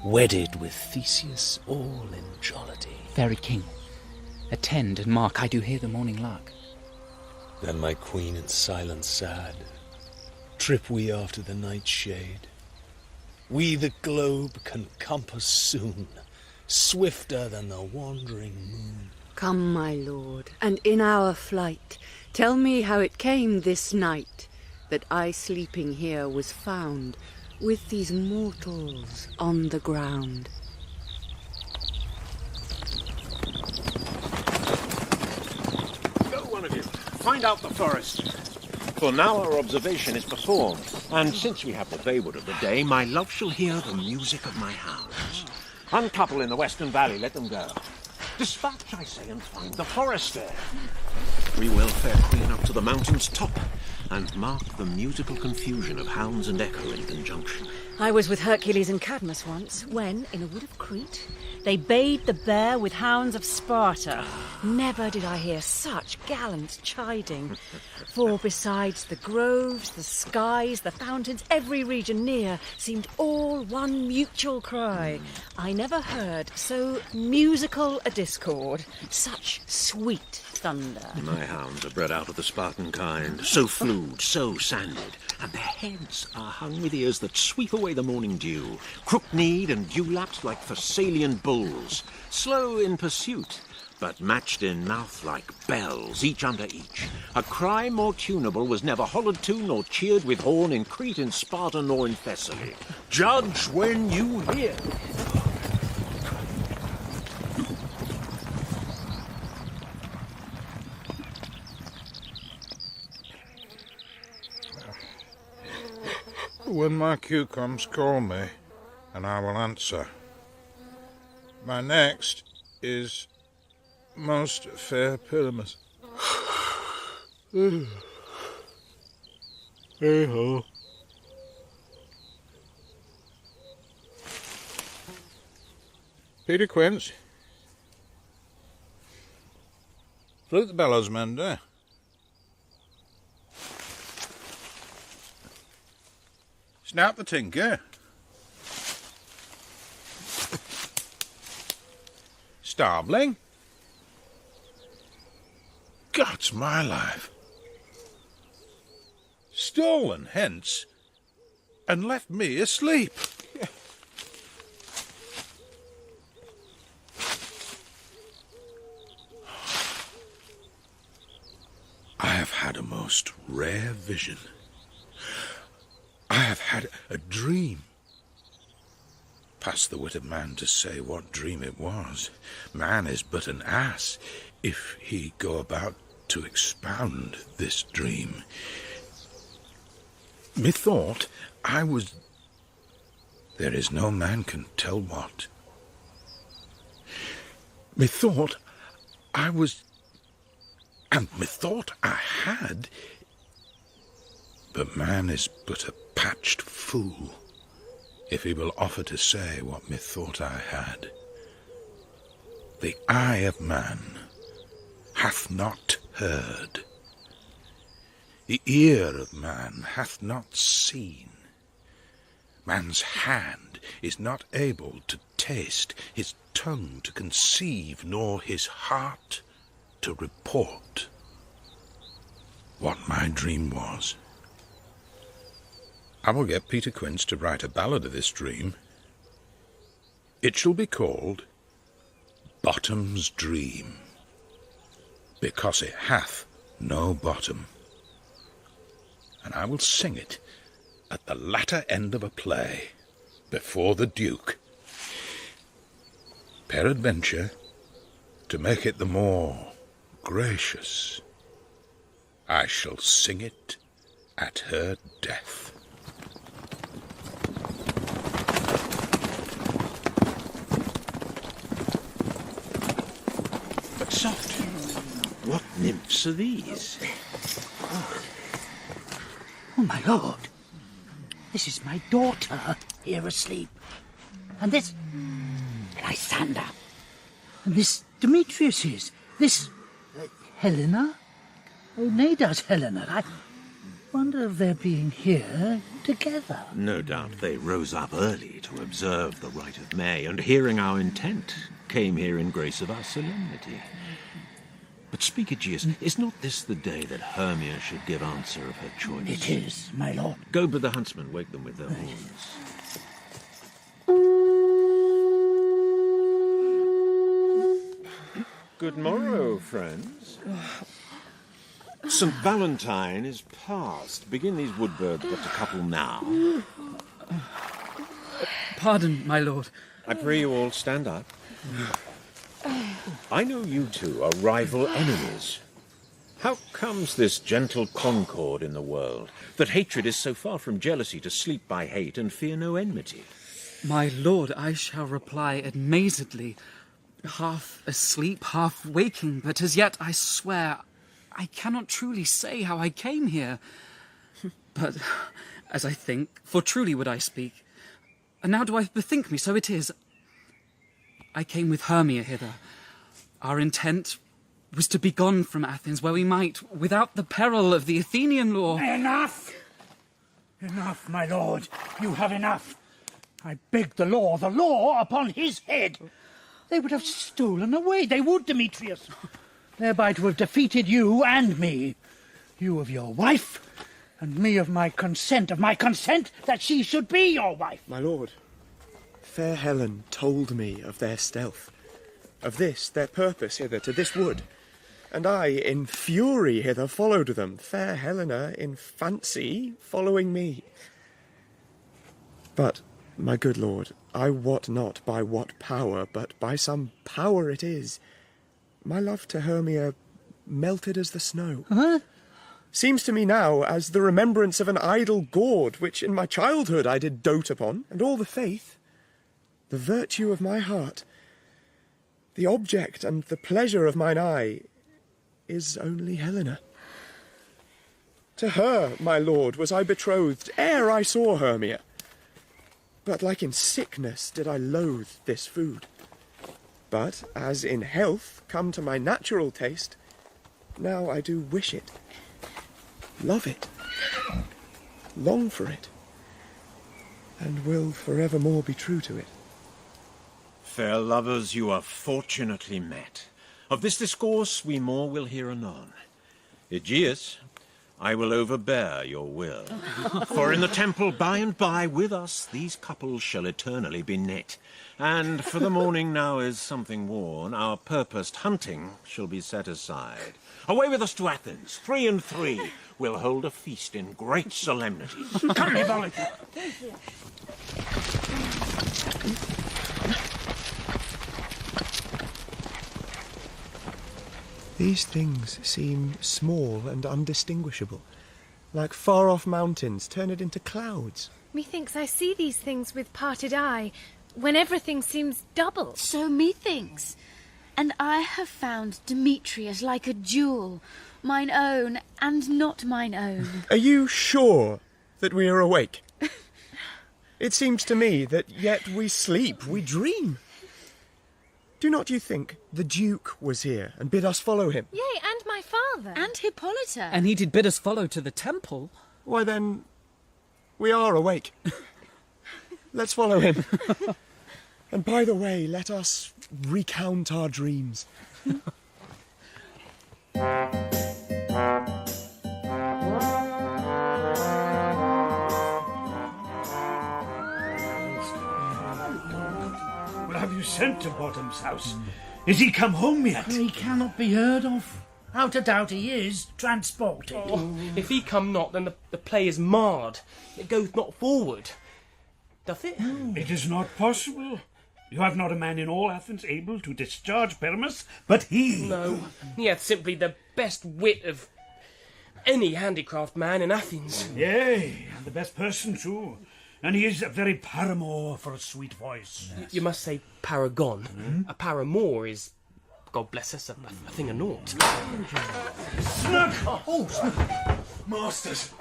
wedded with Theseus all in jollity. Fairy king, attend and mark, I do hear the morning lark. Then, my queen, in silence sad, trip we after the night shade. We the globe can compass soon, swifter than the wandering moon. Come, my lord, and in our flight, tell me how it came this night that I sleeping here was found with these mortals on the ground. Go, one of you. Find out the forest. For now our observation is performed, and since we have the wayward of the day, my love shall hear the music of my hounds. Uncouple in the western valley, let them go. Dispatch, I say, and find the forester. We will, fair queen, up to the mountain's top, and mark the musical confusion of hounds and echo in conjunction. I was with Hercules and Cadmus once, when, in a wood of Crete, they bayed the bear with hounds of Sparta. Never did I hear such gallant chiding. For besides the groves, the skies, the fountains, every region near seemed all one mutual cry. I never heard so musical a discord, such sweet thunder. My hounds are bred out of the Spartan kind, so flued, so sanded, and their heads are hung with ears that sweep away the morning dew, crook-kneed and dew-lapped like Thessalian bulls, slow in pursuit, but matched in mouth like bells, each under each. A cry more tunable was never hollered to nor cheered with horn in Crete, in Sparta, nor in Thessaly. Judge when you hear. When my cue comes, call me, and I will answer. My next is most fair Pyramus. Hey-ho. Peter Quince. Flute the bellows, Mender. Snap the tinker. Starbling. God's my life. Stolen hence and left me asleep. I have had a most rare vision. I have had a dream. Past the wit of man to say what dream it was. Man is but an ass if he go about to expound this dream. Methought I was... There is no man can tell what. Methought I was... And methought I had... But man is but a patched fool if he will offer to say what methought I had. The eye of man hath not heard. The ear of man hath not seen. Man's hand is not able to taste, his tongue to conceive, nor his heart to report what my dream was. I will get Peter Quince to write a ballad of this dream. It shall be called Bottom's Dream, because it hath no bottom. And I will sing it at the latter end of a play, before the Duke. Peradventure, to make it the more gracious, I shall sing it at her death. But soft, what nymphs are these? Oh, my lord. This is my daughter, here asleep. And this... Lysander. And this Demetrius is. This... Helena? Oh, nay, does Helena. I wonder if they're being here together. No doubt they rose up early to observe the rite of May, and hearing our intent, came here in grace of our solemnity. But speak, Aegeus, is not this the day that Hermia should give answer of her choice? It is, my lord. Go bid the huntsmen wake them with their horns. Good morrow, friends. St. Valentine is past. Begin these woodbirds but to couple now. Pardon, my lord. I pray you all stand up. I know you two are rival enemies. How comes this gentle concord in the world, that hatred is so far from jealousy to sleep by hate and fear no enmity? My lord, I shall reply amazedly, half asleep, half waking, but as yet, I swear, I cannot truly say how I came here. But, as I think, for truly would I speak, And now do I bethink me, so it is. I came with Hermia hither. Our intent was to be gone from Athens, where we might, without the peril of the Athenian law... Enough! Enough, my lord. You have enough. I beg the law upon his head. They would have stolen away, they would, Demetrius, thereby to have defeated you and me. You of your wife, and me of my consent that she should be your wife. My lord, fair Helen told me of their stealth, of this, their purpose hither to this wood, and I, in fury hither, followed them, fair Helena, in fancy, following me. But, my good lord, I wot not by what power, but by some power it is. My love to Hermia melted as the snow. Huh? Seems to me now as the remembrance of an idle gaud, which in my childhood I did dote upon, and all the faith, the virtue of my heart, the object and the pleasure of mine eye, is only Helena. To her, my lord, was I betrothed ere I saw Hermia. But like in sickness did I loathe this food. But as in health come to my natural taste, now I do wish it, love it, long for it, and will forevermore be true to it. Fair lovers, you are fortunately met. Of this discourse we more will hear anon. Aegeus, I will overbear your will. For in the temple by and by with us these couples shall eternally be knit. And for the morning now is something worn, our purposed hunting shall be set aside. Away with us to Athens, 3 and 3. We'll hold a feast in great solemnity. Come, Hippolyte. These things seem small and undistinguishable, like far-off mountains turned into clouds. Methinks I see these things with parted eye, when everything seems double. So methinks. And I have found Demetrius like a jewel, mine own and not mine own. Are you sure that we are awake? It seems to me that yet we sleep, we dream. Do not you think the Duke was here and bid us follow him? Yea, and my father. And Hippolyta. And he did bid us follow to the temple. Why then, we are awake. Let's follow him. And by the way, let us recount our dreams. Well, have you sent to Bottom's house? Is he come home yet? He cannot be heard of. Out a doubt he is transported. Oh, if he come not, then the play is marred. It goeth not forward. Doth it? It is not possible. You have not a man in all Athens able to discharge Pyramus, but he. No, he hath simply the best wit of any handicraft man in Athens. Yea, and the best person too. And he is a very paramour for a sweet voice. Yes. You must say paragon. Mm-hmm. A paramour is, God bless us, a thing of naught. Snug! Oh, Snug! Masters,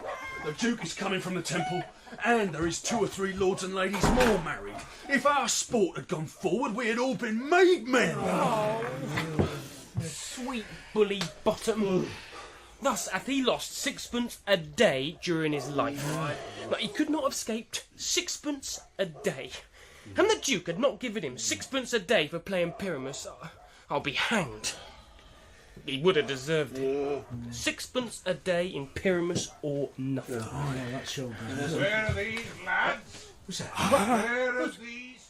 the Duke is coming from the temple, and there is 2 or 3 lords and ladies more married. If our sport had gone forward, we had all been made men. Oh, sweet bully Bottom. Thus hath he lost 6pence a day during his life. But he could not have escaped 6pence a day. And the Duke had not given him 6pence a day for playing Pyramus. I'll be hanged. He would have deserved it. 6pence a day in Pyramus or nothing. Oh, yeah, that's so good. Where are these lads? What's that? Where are these?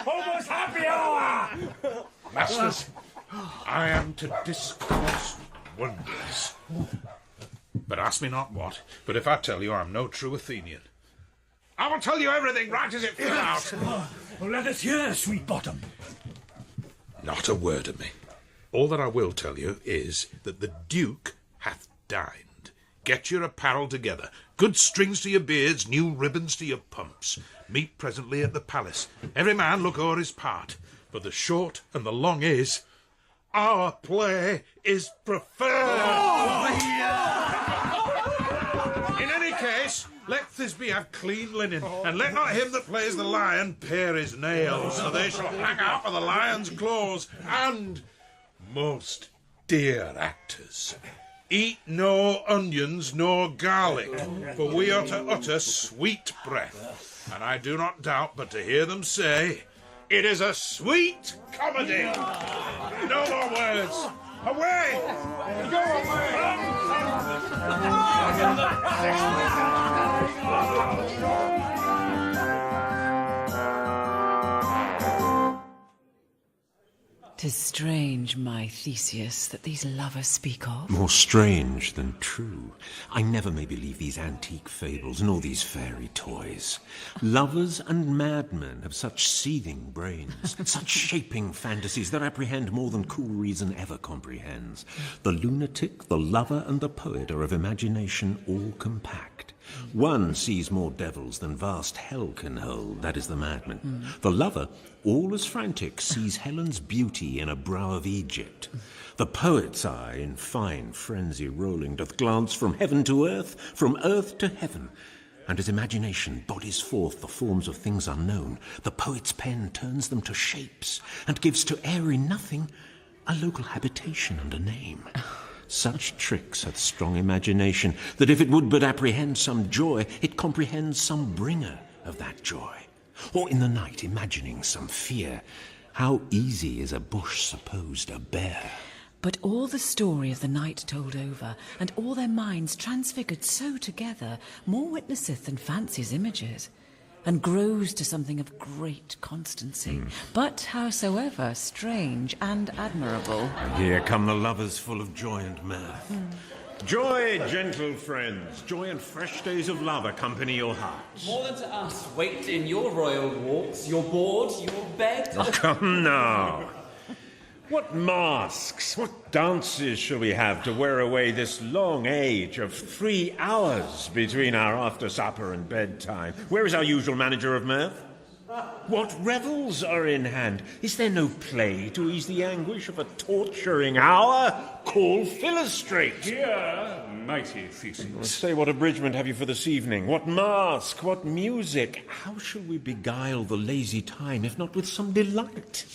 Almost happy hour! Masters, I am to discourse wonders. But ask me not what, but if I tell you I'm no true Athenian, I will tell you everything right as it fell out. Well, let us hear, sweet Bottom. Not a word of me. All that I will tell you is that the Duke hath dined. Get your apparel together. Good strings to your beards, new ribbons to your pumps. Meet presently at the palace. Every man look o'er his part. But the short and the long is, our play is preferred. Oh, yeah. Thisbe have clean linen, and let not him that plays the lion pare his nails, so they shall hang out of the lion's claws. And, most dear actors, eat no onions nor garlic, for we are to utter sweet breath. And I do not doubt but to hear them say, it is a sweet comedy. No more words. Away! Go away! "'Tis strange, my Theseus, that these lovers speak of." More strange than true. I never may believe these antique fables, nor these fairy toys. Lovers and madmen have such seething brains, such shaping fantasies that apprehend more than cool reason ever comprehends. The lunatic, the lover, and the poet are of imagination all compact. One sees more devils than vast hell can hold, that is the madman. The lover, all as frantic, sees Helen's beauty in a brow of Egypt. The poet's eye, in fine frenzy rolling, doth glance from heaven to earth, from earth to heaven. And as imagination bodies forth the forms of things unknown, the poet's pen turns them to shapes, and gives to airy nothing a local habitation and a name. Such tricks hath strong imagination, that if it would but apprehend some joy, it comprehends some bringer of that joy. Or in the night imagining some fear, how easy is a bush supposed a bear. But all the story of the night told over, and all their minds transfigured so together, more witnesseth than fancy's images, and grows to something of great constancy, but howsoever strange and admirable. Here come the lovers full of joy and mirth. Joy, gentle friends, joy and fresh days of love accompany your hearts. More than to us, wait in your royal walks, your board, your bed. Oh, come now. What masks, what dances shall we have to wear away this long age of 3 hours between our after-supper and bedtime? Where is our usual manager of mirth? What revels are in hand? Is there no play to ease the anguish of a torturing hour? Call Philostrate. Here, mighty Theseus. Say, what abridgment have you for this evening? What mask? What music? How shall we beguile the lazy time, if not with some delight?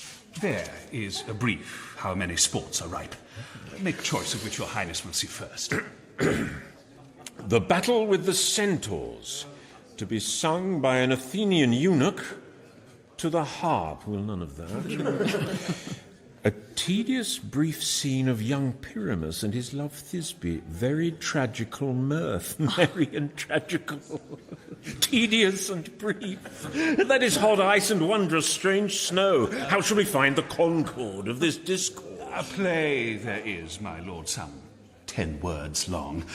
There is a brief how many sports are ripe. Make choice of which your highness will see first. The battle with the centaurs, to be sung by an Athenian eunuch to the harp. Well, none of that. A tedious brief scene of young Pyramus and his love Thisbe. Very tragical mirth. Merry and tragical. Tedious and brief. That is hot ice and wondrous strange snow. How shall we find the concord of this discourse? A play there is, my lord, some 10 words long,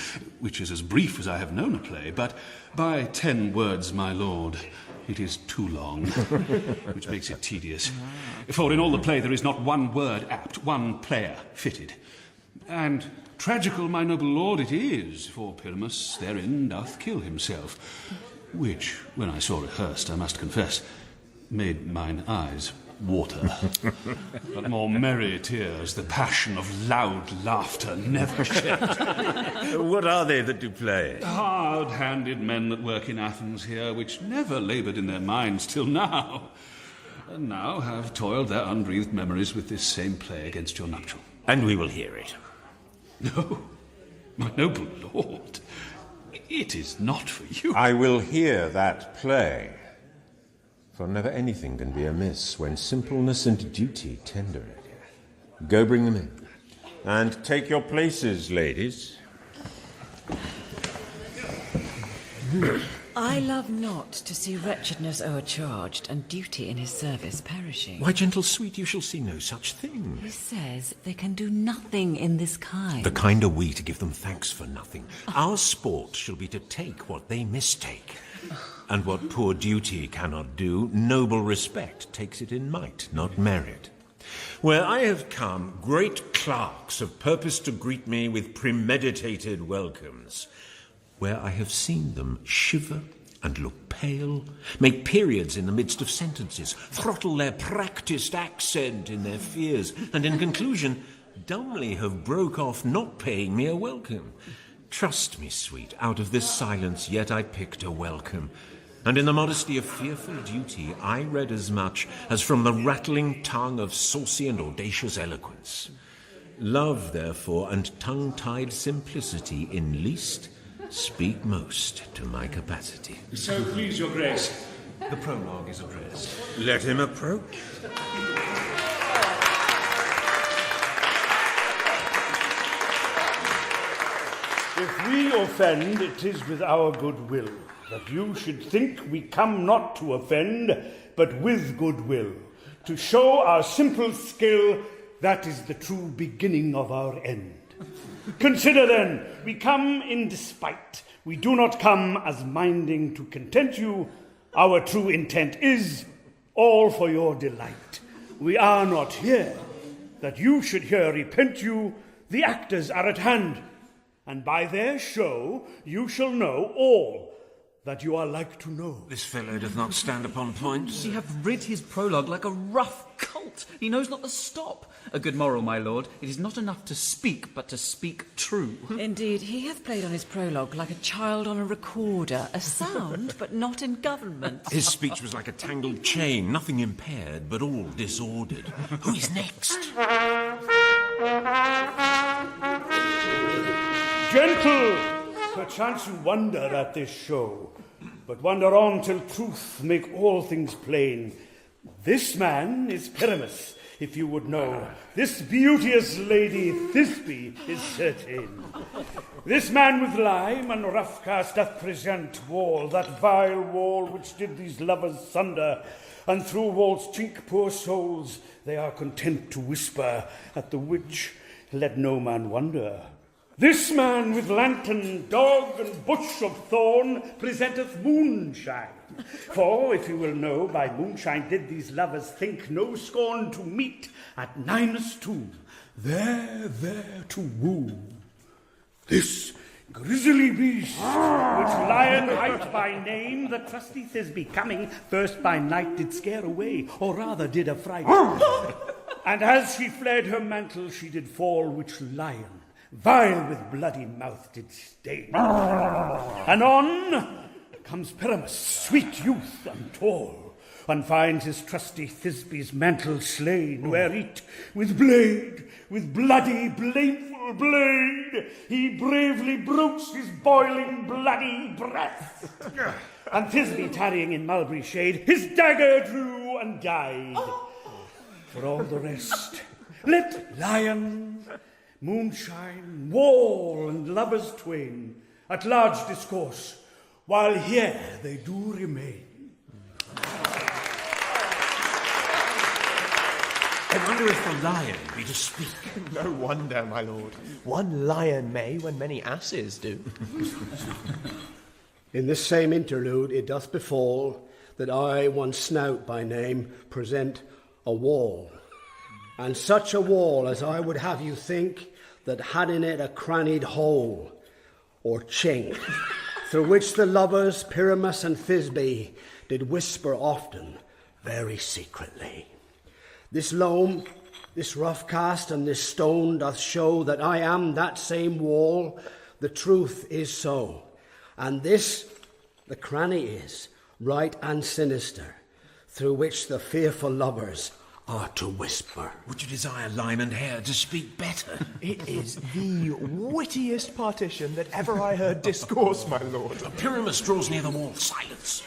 which is as brief as I have known a play, but by 10 words, my lord, it is too long, which makes it tedious. For in all the play there is not one word apt, one player fitted. And tragical, my noble lord, it is, for Pyramus therein doth kill himself, which, when I saw rehearsed, I must confess, made mine eyes water. But more merry tears the passion of loud laughter never shed. What are they that do play? Hard-handed men that work in Athens here, which never laboured in their minds till now, and now have toiled their unbreathed memories with this same play against your nuptial. And we will hear it. No, my noble lord, it is not for you. I will hear that play. For never anything can be amiss when simpleness and duty tender it. Go bring them in. And take your places, ladies. I love not to see wretchedness o'ercharged, and duty in his service perishing. Why, gentle sweet, you shall see no such thing. He says they can do nothing in this kind. The kind are we to give them thanks for nothing. Our sport shall be to take what they mistake. And what poor duty cannot do, noble respect takes it in might, not merit. Where I have come, great clerks have purposed to greet me with premeditated welcomes. Where I have seen them shiver and look pale, make periods in the midst of sentences, throttle their practised accent in their fears, and in conclusion, dumbly have broke off not paying me a welcome. Trust me, sweet, out of this silence yet I picked a welcome, and in the modesty of fearful duty I read as much as from the rattling tongue of saucy and audacious eloquence. Love, therefore, and tongue-tied simplicity in least speak most to my capacity. So please, your grace, the prologue is addressed. Let him approach. If we offend, it is with our good will, that you should think we come not to offend, but with good will, to show our simple skill, that is the true beginning of our end. Consider then, we come in despite, we do not come as minding to content you, our true intent is all for your delight. We are not here, that you should here repent you, the actors are at hand, and by their show you shall know all that you are like to know. This fellow doth not stand upon points. He hath rid his prologue like a rough colt. He knows not to stop. A good moral, my lord. It is not enough to speak, but to speak true. Indeed, he hath played on his prologue like a child on a recorder, a sound, but not in government. His speech was like a tangled chain, nothing impaired, but all disordered. Who is next? Gentle, perchance you wonder at this show, but wonder on till truth make all things plain. This man is Pyramus, if you would know. This beauteous lady Thisbe is certain. This man with lime and rough cast doth present wall, that vile wall which did these lovers sunder, and through wall's chink poor souls they are content to whisper, at the which let no man wonder. This man with lantern, dog, and bush of thorn presenteth moonshine. For, if you will know, by moonshine did these lovers think no scorn to meet at Ninus' tomb, there to woo. This grisly beast, which lion hight by name, the trusty Thisbe coming, first by night did scare away, or rather did affright. And as she fled her mantle she did fall, which lion, vile with bloody mouth did stain. Anon comes Pyramus, sweet youth and tall, and finds his trusty Thisbe's mantle slain, whereat with blade, with bloody blameful blade, he bravely broached his boiling bloody breath. And Thisbe, tarrying in mulberry shade, his dagger drew and died. For all the rest, let lion, moonshine, wall, and lovers twain at large discourse, while here they do remain. I wonder if the lion be to speak. No wonder, my lord. One lion may when many asses do. In this same interlude it doth befall that I, one Snout by name, present a wall, and such a wall as I would have you think that had in it a crannied hole or chink, through which the lovers Pyramus and Thisbe did whisper often, very secretly. This loam, this rough cast, and this stone doth show that I am that same wall. The truth is so, and this the cranny is, right and sinister, through which the fearful lovers are to whisper. Would you desire lime and hair to speak better? It is the wittiest partition that ever I heard discourse, my lord. Pyramus draws near the wall. Silence.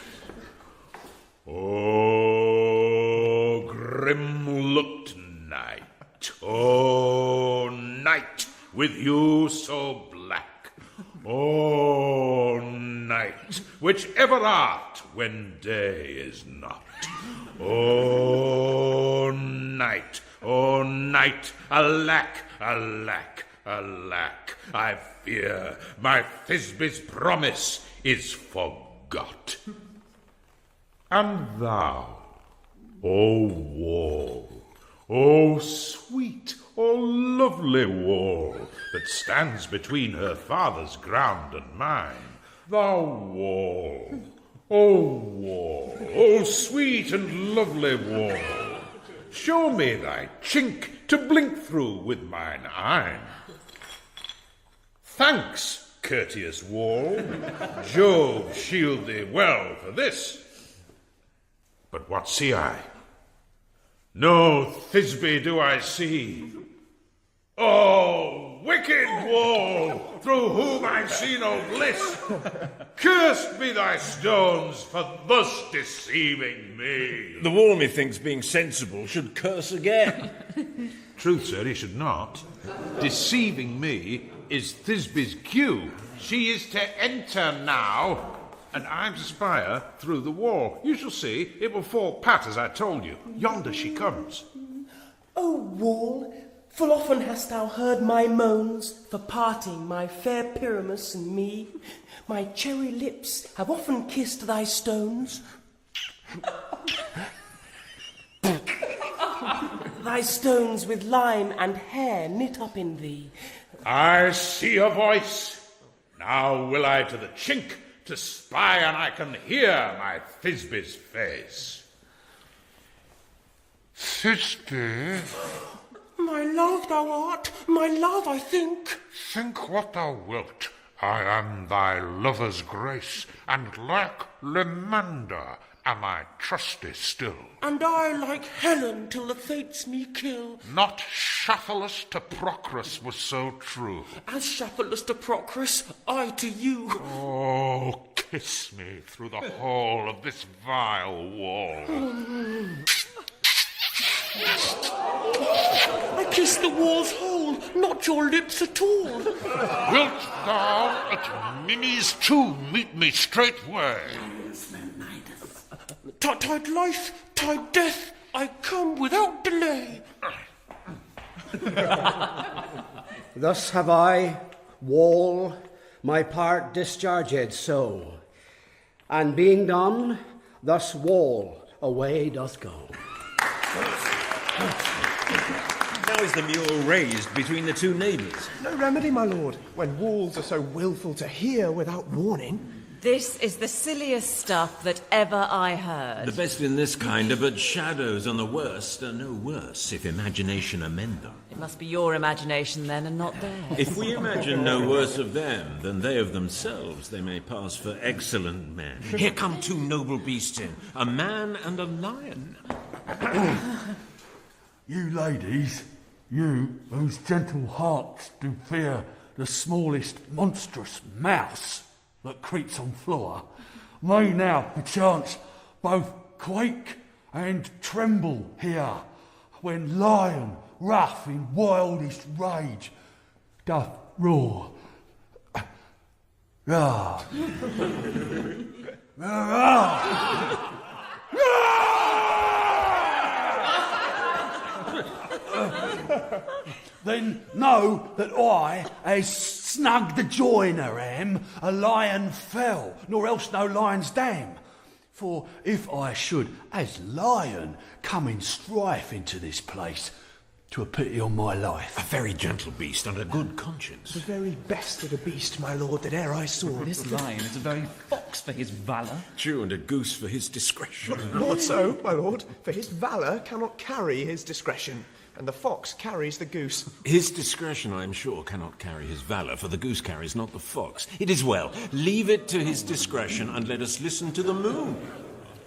Oh, grim-looked night. Oh, night, with you so black. Oh, night, which ever art when day is not. Oh, night, alack, alack, alack, I fear my Thisbe's promise is forgot. And thou, O wall, O sweet, O lovely wall, that stands between her father's ground and mine, thou wall, O sweet and lovely wall, show me thy chink to blink through with mine eye. Thanks, courteous wall. Jove shield thee well for this. But what see I? No Thisbe do I see. Oh, wicked wall, through whom I see no bliss. Cursed be thy stones for thus deceiving me. The wall, methinks, being sensible, should curse again. Truth, sir, he should not. Deceiving me is Thisbe's cue. She is to enter now, and I'm to spy her through the wall. You shall see, it will fall pat as I told you. Yonder she comes. O wall, full often hast thou heard my moans for parting my fair Pyramus and me. My cherry lips have often kissed thy stones. Thy stones with lime and hair knit up in thee. I see a voice. Now will I to the chink to spy, and I can hear my Thisbe's face. Thisbe? My love thou art, my love I think. Think what thou wilt. I am thy lover's grace, and like Lemander am I trusty still. And I like Helen till the fates me kill. Not Shafalus to Procrus was so true. As Shafalus to Procrus, I to you. Oh, kiss me through the hall of this vile wall. I kiss the wall's hole, not your lips at all. Wilt thou at Mimi's tomb meet me straightway? Tide life, tide death, I come without delay. Thus have I, wall, my part discharged so, and being done, thus wall away doth go. Now is the mule raised between the two neighbours? No remedy, my lord, when walls are so wilful to hear without warning. This is the silliest stuff that ever I heard. The best in this kind are but shadows, and the worst are no worse, if imagination amend them. It must be your imagination then, and not theirs. If we imagine no worse of them than they of themselves, they may pass for excellent men. Here come two noble beasts in, a man and a lion. You ladies, you whose gentle hearts do fear the smallest monstrous mouse that creeps on floor, may now perchance both quake and tremble here, when lion rough in wildest rage doth roar. Ah. Then know that I, as snug the joiner am, a lion fell, nor else no lion's dam. For if I should, as lion, come in strife into this place, 'twere pity on my life. A very gentle beast and a good conscience. The very best of the beast, my lord, that e'er I saw. This lion is a very fox for his valour. True, and a goose for his discretion. Not so, my lord, for his valour cannot carry his discretion, and the fox carries the goose. His discretion, I am sure, cannot carry his valour, for the goose carries not the fox. It is well. Leave it to his discretion, and let us listen to the moon.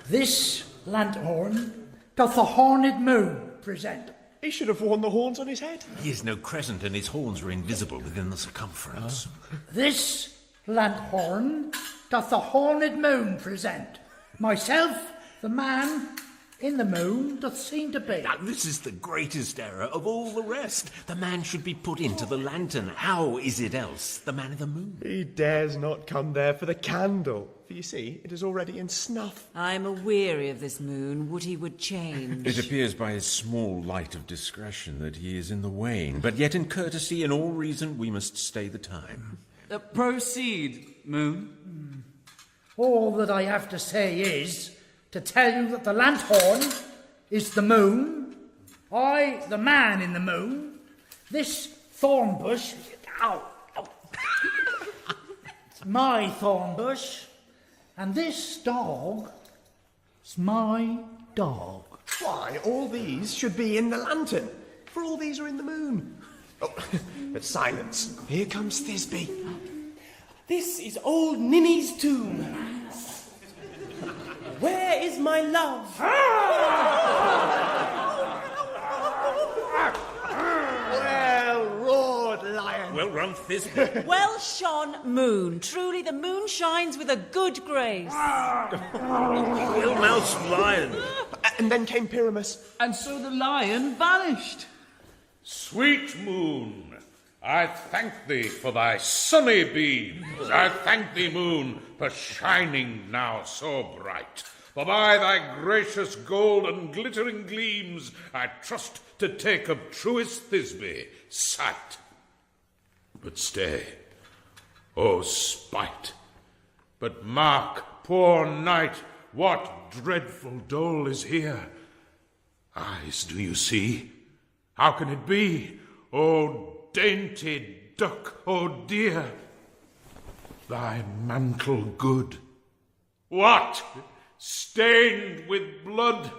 This lanthorn doth the horned moon present. He should have worn the horns on his head. He is no crescent, and his horns are invisible within the circumference. This lanthorn doth the horned moon present. Myself, the man in the moon, doth seem to be. Now, this is the greatest error of all the rest. The man should be put into the lantern. How is it else the man in the moon? He dares not come there for the candle, for you see, it is already in snuff. I'm aweary of this moon. Would he would change. It appears by his small light of discretion that he is in the wane, but yet in courtesy and all reason we must stay the time. Proceed, moon. All that I have to say is to tell you that the lanthorn is the moon, I the man in the moon, this thorn bush, ow, it's my thorn bush, and this dog is my dog. Why, all these should be in the lantern, for all these are in the moon. Oh, but silence, here comes Thisbe. This is old Ninny's tomb. Where is my love? Well roared, lion. Well run, Thisbe. Well shone, moon. Truly the moon shines with a good grace. Ill-mouthed lion. And then came Pyramus. And so the lion vanished. Sweet moon, I thank thee for thy sunny beams. I thank thee, moon, for shining now so bright. For by thy gracious gold and glittering gleams I trust to take of truest Thisbe sight. But stay, O spite, but mark, poor knight, what dreadful dole is here. Eyes, do you see? How can it be? O dainty duck, O dear, thy mantle good. What? Stained with blood?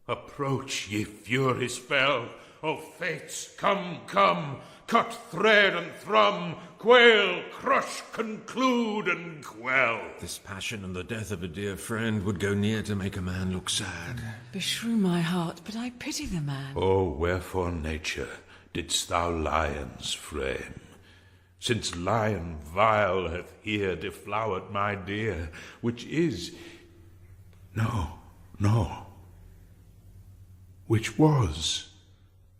Approach, ye furies fell. O fates, come, come, cut thread and thrum, quail, crush, conclude, and quell. This passion and the death of a dear friend would go near to make a man look sad. Beshrew my heart, but I pity the man. O wherefore, nature, didst thou lions frame? Since lion vile hath here deflowered my dear, which is... which was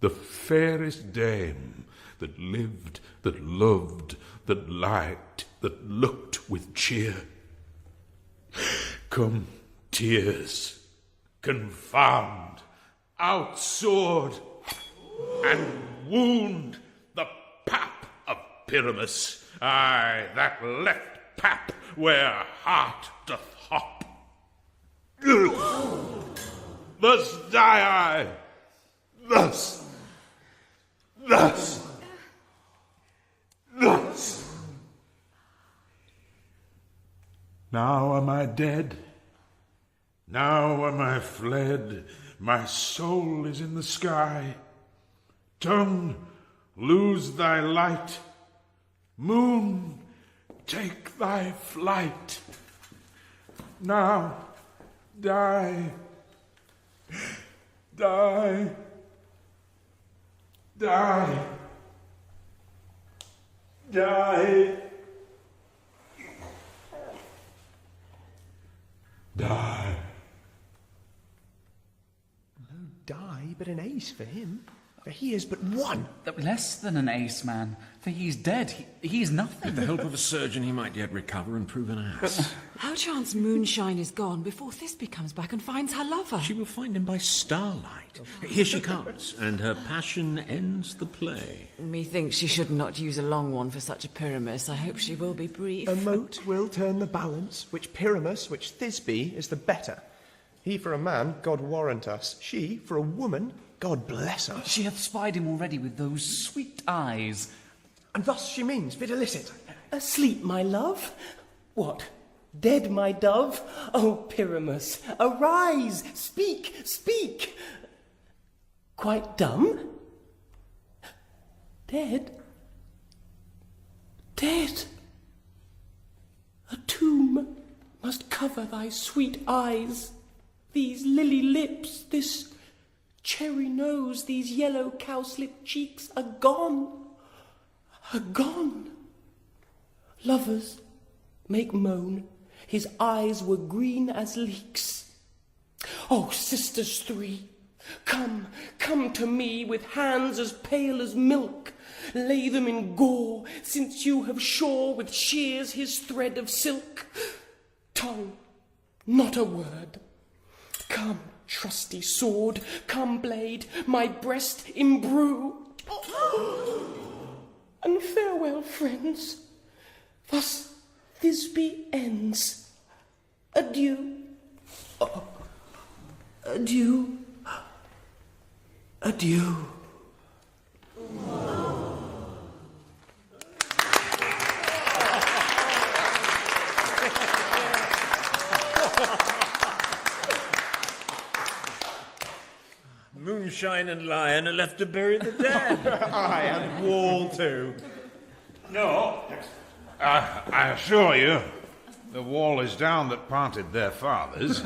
the fairest dame that lived, that loved, that liked, that looked with cheer. Come, tears, confound, out sword, and wound the pap of Pyramus, aye, that left pap where heart doth hop. Thus die I, thus. Now am I dead, now am I fled, my soul is in the sky. Tongue, lose thy light, moon, take thy flight. Now die, die, die, die, die. No die, but an ace for him. For he is but one. Less than an ace, man. For he's dead. He is nothing. With the help of a surgeon, he might yet recover and prove an ass. How chance Moonshine is gone before Thisbe comes back and finds her lover? She will find him by starlight. Here she comes, and her passion ends the play. Methinks she should not use a long one for such a Pyramus. I hope she will be brief. A mote will turn the balance, which Pyramus, which Thisbe is the better. He for a man, God warrant us. She for a woman, God bless her. She hath spied him already with those sweet eyes. And thus she means, videlicet. Asleep, my love? What? Dead, my dove? Oh, Pyramus, arise! Speak, speak! Quite dumb? Dead? Dead? A tomb must cover thy sweet eyes, these lily lips, this cherry nose, these yellow cowslip cheeks are gone. Are gone. Lovers make moan. His eyes were green as leeks. Oh, sisters three, come, come to me with hands as pale as milk. Lay them in gore, since you have shore with shears his thread of silk. Tongue, not a word. Come, trusty sword, come, blade, my breast imbrue. And farewell, friends. Thus Thisbe ends. Adieu. Adieu. Adieu. Moonshine and lion are left to bury the dead. Aye, and wall too. No, I assure you, the wall is down that parted their fathers.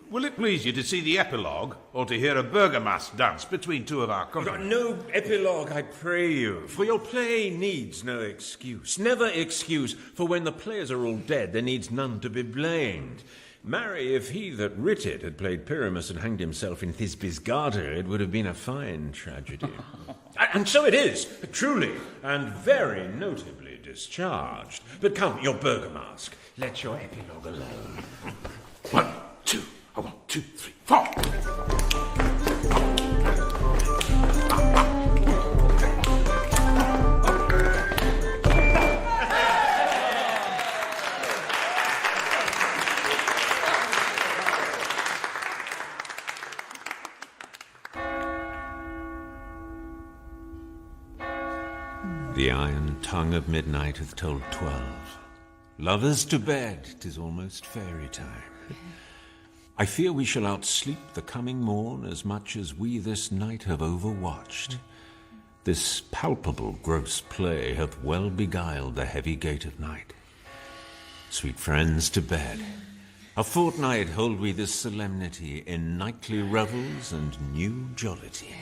Will it please you to see the epilogue, or to hear a Bergamask dance between two of our company? No epilogue, I pray you, for your play needs no excuse. Never excuse, for when the players are all dead, there needs none to be blamed. Marry, if he that writ it had played Pyramus and hanged himself in Thisbe's garter, it would have been a fine tragedy. And so it is, truly, and very notably discharged. But come, your Bergamask, let your epilogue alone. 1, 2, 1, 2, 3, 4. The iron tongue of midnight hath told 12. Lovers to bed, 'tis almost fairy time. I fear we shall outsleep the coming morn as much as we this night have overwatched. This palpable gross play hath well beguiled the heavy gate of night. Sweet friends, to bed. A fortnight hold we this solemnity in nightly revels and new jollity.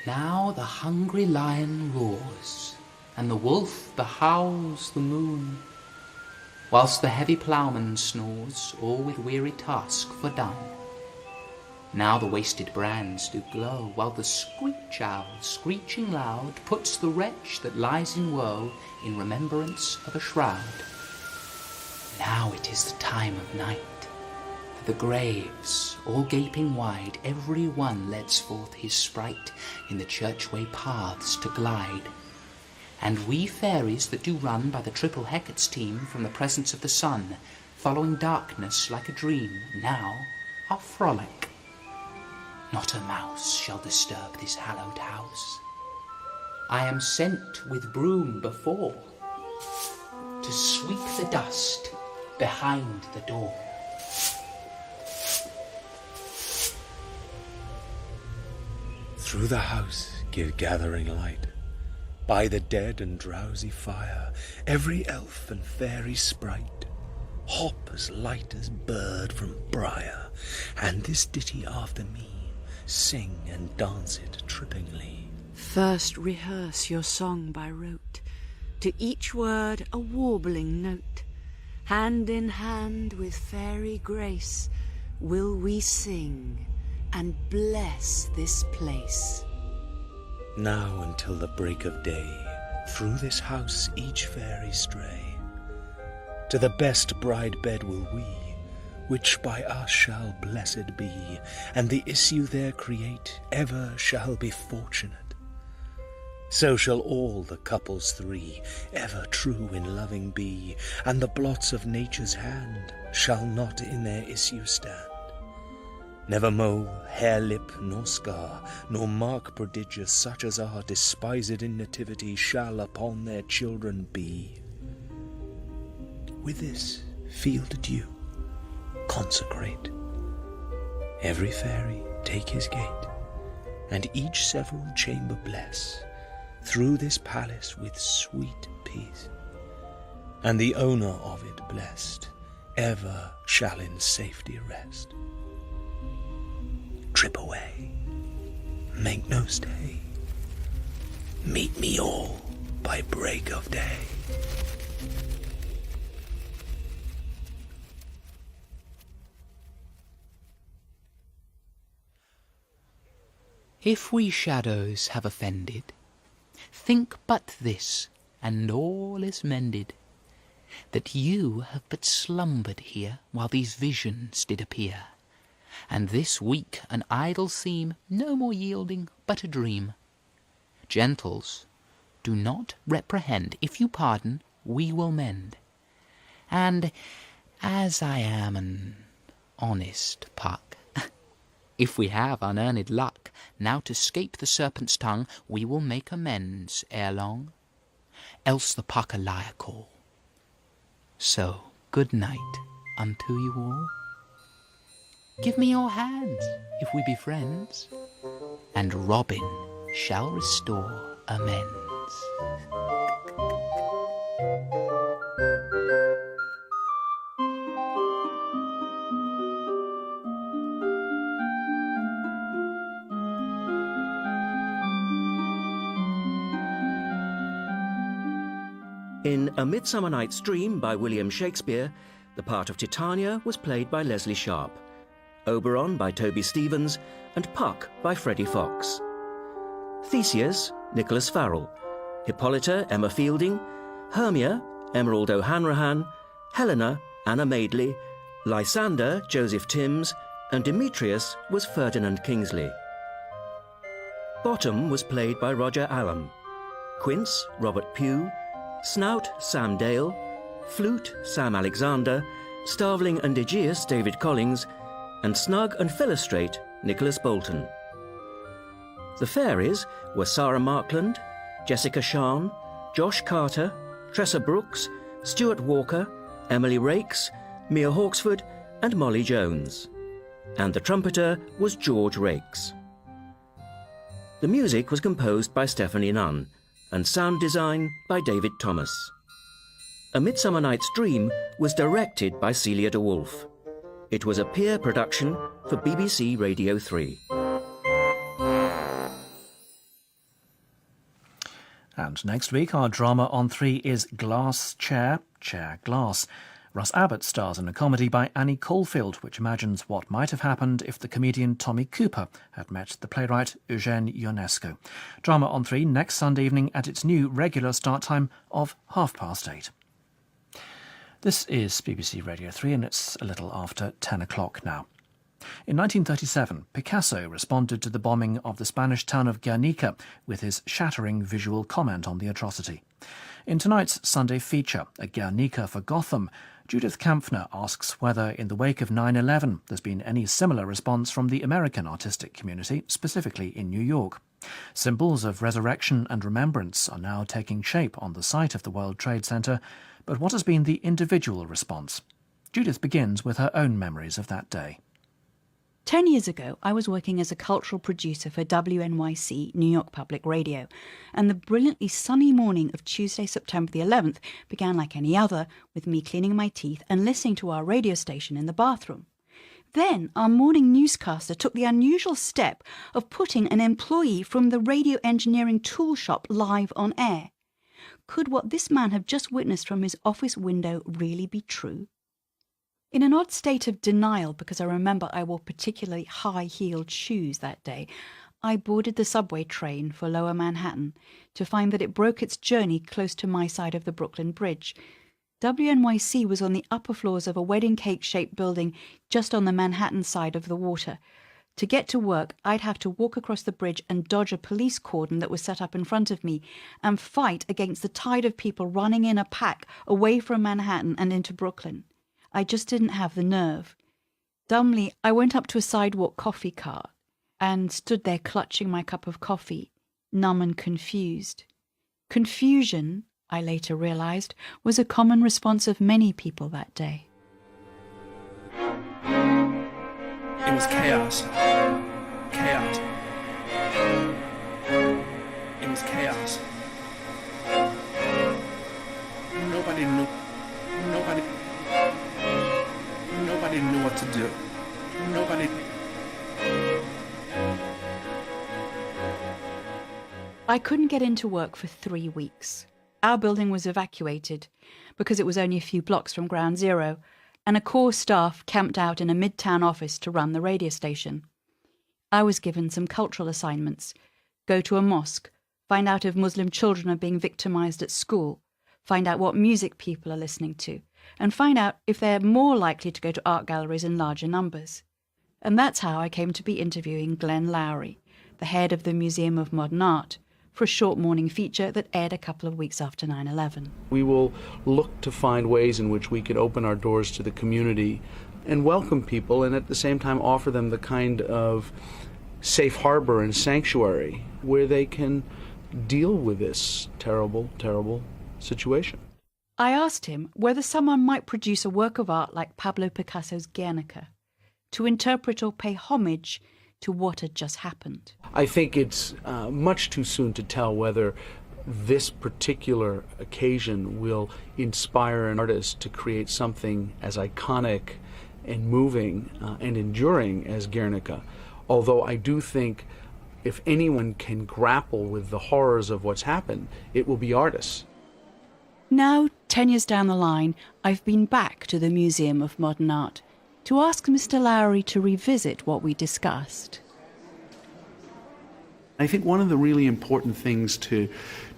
Now the hungry lion roars, and the wolf behowls the moon, whilst the heavy ploughman snores, all with weary task fordone. Now the wasted brands do glow, while the screech owl, screeching loud, puts the wretch that lies in woe in remembrance of a shroud. Now it is the time of night. The graves, all gaping wide, every one lets forth his sprite in the churchway paths to glide. And we fairies that do run by the triple Hecate's team from the presence of the sun, following darkness like a dream, now are frolic. Not a mouse shall disturb this hallowed house. I am sent with broom before to sweep the dust behind the door. Through the house give gathering light, by the dead and drowsy fire, every elf and fairy sprite hop as light as bird from briar, and this ditty after me sing and dance it trippingly. First rehearse your song by rote, to each word a warbling note. Hand in hand with fairy grace will we sing and bless this place. Now until the break of day, through this house each fairy stray. To the best bride bed will we, which by us shall blessed be, and the issue there create ever shall be fortunate. So shall all the couples three ever true in loving be, and the blots of nature's hand shall not in their issue stand. Never mole, hair lip, nor scar, nor mark prodigious such as are despised in nativity shall upon their children be. With this field due consecrate. Every fairy take his gate, and each several chamber bless, through this palace with sweet peace, and the owner of it blessed ever shall in safety rest. Trip away, make no stay, meet me all by break of day. If we shadows have offended, think but this, and all is mended, that you have but slumbered here while these visions did appear, and this weak and idle seem no more yielding but a dream. Gentles, do not reprehend. If you pardon, we will mend. And as I am an honest Puck, if we have unearned luck, now to scape the serpent's tongue, we will make amends ere long. Else the Puck a liar call, So, good night unto you all. Give me your hands, if we be friends, and Robin shall restore amends. In A Midsummer Night's Dream by William Shakespeare, the part of Titania was played by Lesley Sharp, Oberon by Toby Stephens, and Puck by Freddie Fox. Theseus, Nicholas Farrell, Hippolyta, Emma Fielding, Hermia, Emerald O'Hanrahan, Helena, Anna Madeley, Lysander, Joseph Timms, and Demetrius was Ferdinand Kingsley. Bottom was played by Roger Allam, Quince, Robert Pugh, Snout, Sam Dale, Flute, Sam Alexander, Starveling and Aegeus, David Collings, and Snug and Philostrate, Nicholas Bolton. The Fairies were Sarah Markland, Jessica Sharn, Josh Carter, Tressa Brooks, Stuart Walker, Emily Rakes, Mia Hawksford, and Molly Jones. And the trumpeter was George Rakes. The music was composed by Stephanie Nunn, and sound design by David Thomas. A Midsummer Night's Dream was directed by Celia de Wolff. It was a peer production for BBC Radio 3. And next week, our drama on 3 is Glass Chair, Chair Glass. Russ Abbott stars in a comedy by Annie Caulfield, which imagines what might have happened if the comedian Tommy Cooper had met the playwright Eugène Ionesco. Drama on 3 next Sunday evening at its new regular start time of 8:30. This is BBC Radio 3 and it's a little after 10 o'clock now. In 1937, Picasso responded to the bombing of the Spanish town of Guernica with his shattering visual comment on the atrocity. In tonight's Sunday feature, A Guernica for Gotham, Judith Kampfner asks whether, in the wake of 9/11, there's been any similar response from the American artistic community, specifically in New York. Symbols of resurrection and remembrance are now taking shape on the site of the World Trade Center, but what has been the individual response? Judith begins with her own memories of that day. 10 years ago, I was working as a cultural producer for WNYC, New York Public Radio, and the brilliantly sunny morning of Tuesday, September the 11th began like any other, with me cleaning my teeth and listening to our radio station in the bathroom. Then our morning newscaster took the unusual step of putting an employee from the radio engineering tool shop live on air. Could what this man have just witnessed from his office window really be true? In an odd state of denial, because I remember I wore particularly high-heeled shoes that day, I boarded the subway train for Lower Manhattan to find that it broke its journey close to my side of the Brooklyn Bridge. WNYC was on the upper floors of a wedding cake-shaped building just on the Manhattan side of the water. To get to work, I'd have to walk across the bridge and dodge a police cordon that was set up in front of me and fight against the tide of people running in a pack away from Manhattan and into Brooklyn. I just didn't have the nerve. Dumbly, I went up to a sidewalk coffee cart and stood there clutching my cup of coffee, numb and confused. Confusion, I later realized, was a common response of many people that day. It was chaos. Chaos. It was chaos. Nobody knew what to do. I couldn't get into work for 3 weeks. Our building was evacuated because it was only a few blocks from Ground Zero, and a core staff camped out in a midtown office to run the radio station. I was given some cultural assignments: go to a mosque, find out if Muslim children are being victimized at school, find out what music people are listening to, and find out if they're more likely to go to art galleries in larger numbers. And that's how I came to be interviewing Glenn Lowry, the head of the Museum of Modern Art, for a short morning feature that aired a couple of weeks after 9/11. We will look to find ways in which we could open our doors to the community and welcome people, and at the same time offer them the kind of safe harbor and sanctuary where they can deal with this terrible, terrible situation. I asked him whether someone might produce a work of art like Pablo Picasso's Guernica, to interpret or pay homage to what had just happened. I think it's much too soon to tell whether this particular occasion will inspire an artist to create something as iconic and moving and enduring as Guernica. Although I do think if anyone can grapple with the horrors of what's happened, it will be artists. Now, 10 years down the line, I've been back to the Museum of Modern Art to ask Mr. Lowry to revisit what we discussed. I think one of the really important things to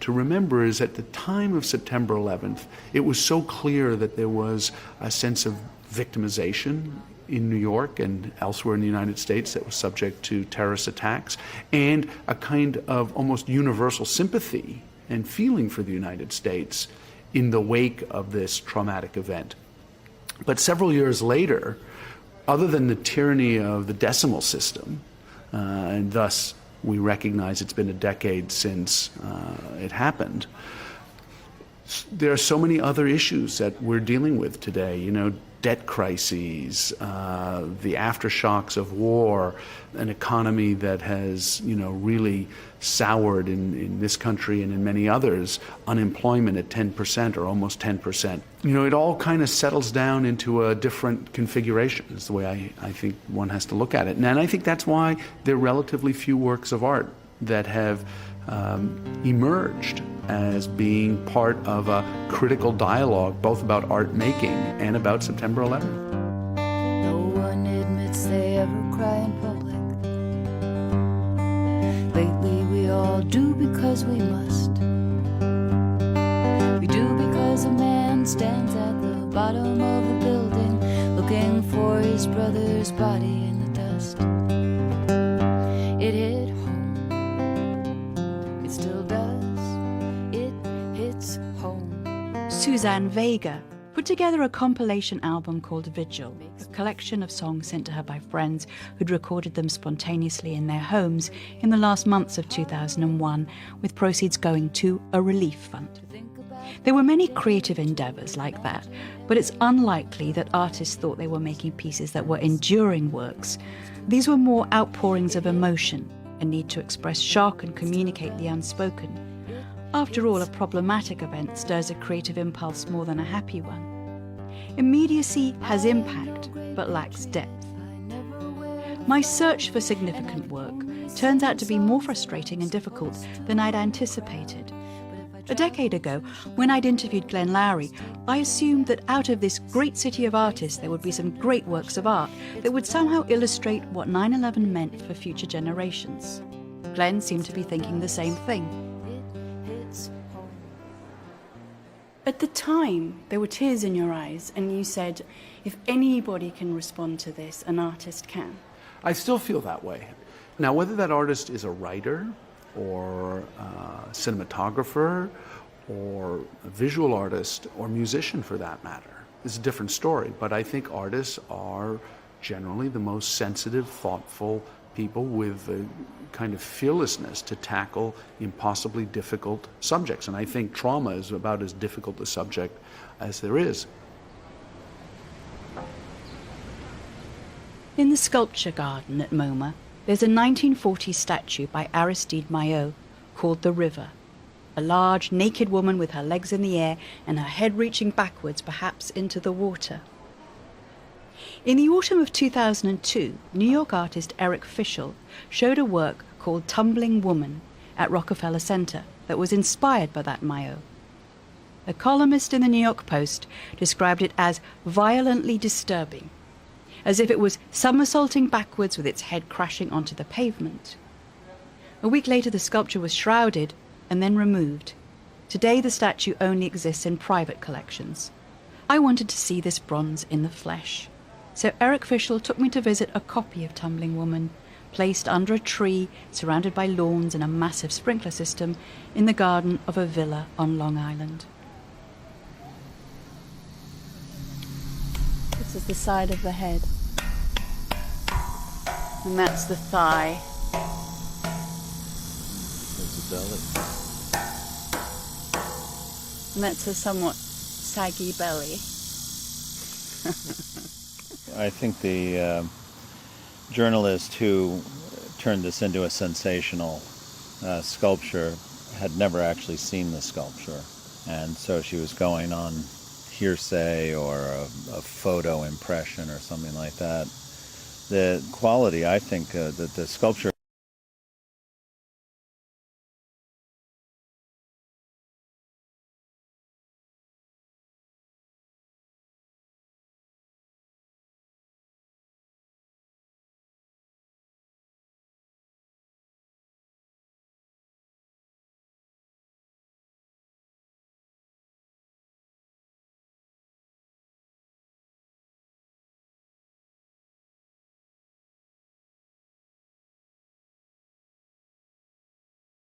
remember is at the time of September 11th, it was so clear that there was a sense of victimization in New York and elsewhere in the United States that was subject to terrorist attacks, and a kind of almost universal sympathy and feeling for the United States in the wake of this traumatic event. But several years later, other than the tyranny of the decimal system, and thus we recognize it's been a decade since it happened, there are so many other issues that we're dealing with today, you know, debt crises, the aftershocks of war, an economy that has, you know, really soured in this country and in many others, unemployment at 10% or almost 10%. You know, it all kind of settles down into a different configuration, is the way I think one has to look at it. And I think that's why there are relatively few works of art that have emerged as being part of a critical dialogue, both about art making and about September 11th. No one admits they ever cry in public. Lately we all do because we must. We do because a man stands at the bottom of a building looking for his brother's body in the dust. It hit home. It still does. It hits home. Suzanne Vega put together a compilation album called Vigil, a collection of songs sent to her by friends who'd recorded them spontaneously in their homes in the last months of 2001, with proceeds going to a relief fund. There were many creative endeavours like that, but it's unlikely that artists thought they were making pieces that were enduring works. These were more outpourings of emotion, a need to express shock and communicate the unspoken. After all, a problematic event stirs a creative impulse more than a happy one. Immediacy has impact, but lacks depth. My search for significant work turns out to be more frustrating and difficult than I'd anticipated. A decade ago, when I'd interviewed Glenn Lowry, I assumed that out of this great city of artists there would be some great works of art that would somehow illustrate what 9/11 meant for future generations. Glenn seemed to be thinking the same thing. At the time, there were tears in your eyes, and you said, if anybody can respond to this, an artist can. I still feel that way. Now, whether that artist is a writer or a cinematographer or a visual artist or musician for that matter is a different story. But I think artists are generally the most sensitive, thoughtful people with a kind of fearlessness to tackle impossibly difficult subjects. And I think trauma is about as difficult a subject as there is. In the sculpture garden at MoMA, there's a 1940 statue by Aristide Maillot called The River, a large, naked woman with her legs in the air and her head reaching backwards, perhaps into the water. In the autumn of 2002, New York artist Eric Fischel showed a work called Tumbling Woman at Rockefeller Center that was inspired by that Maillot. A columnist in the New York Post described it as violently disturbing, as if it was somersaulting backwards with its head crashing onto the pavement. A week later, the sculpture was shrouded and then removed. Today, the statue only exists in private collections. I wanted to see this bronze in the flesh. So Eric Fischel took me to visit a copy of Tumbling Woman, placed under a tree, surrounded by lawns and a massive sprinkler system, in the garden of a villa on Long Island. This is the side of the head. And that's the thigh. There's the belly. And that's a somewhat saggy belly. I think the journalist who turned this into a sensational sculpture had never actually seen the sculpture, and so she was going on hearsay or a photo impression or something like that. The quality, I think, that the sculpture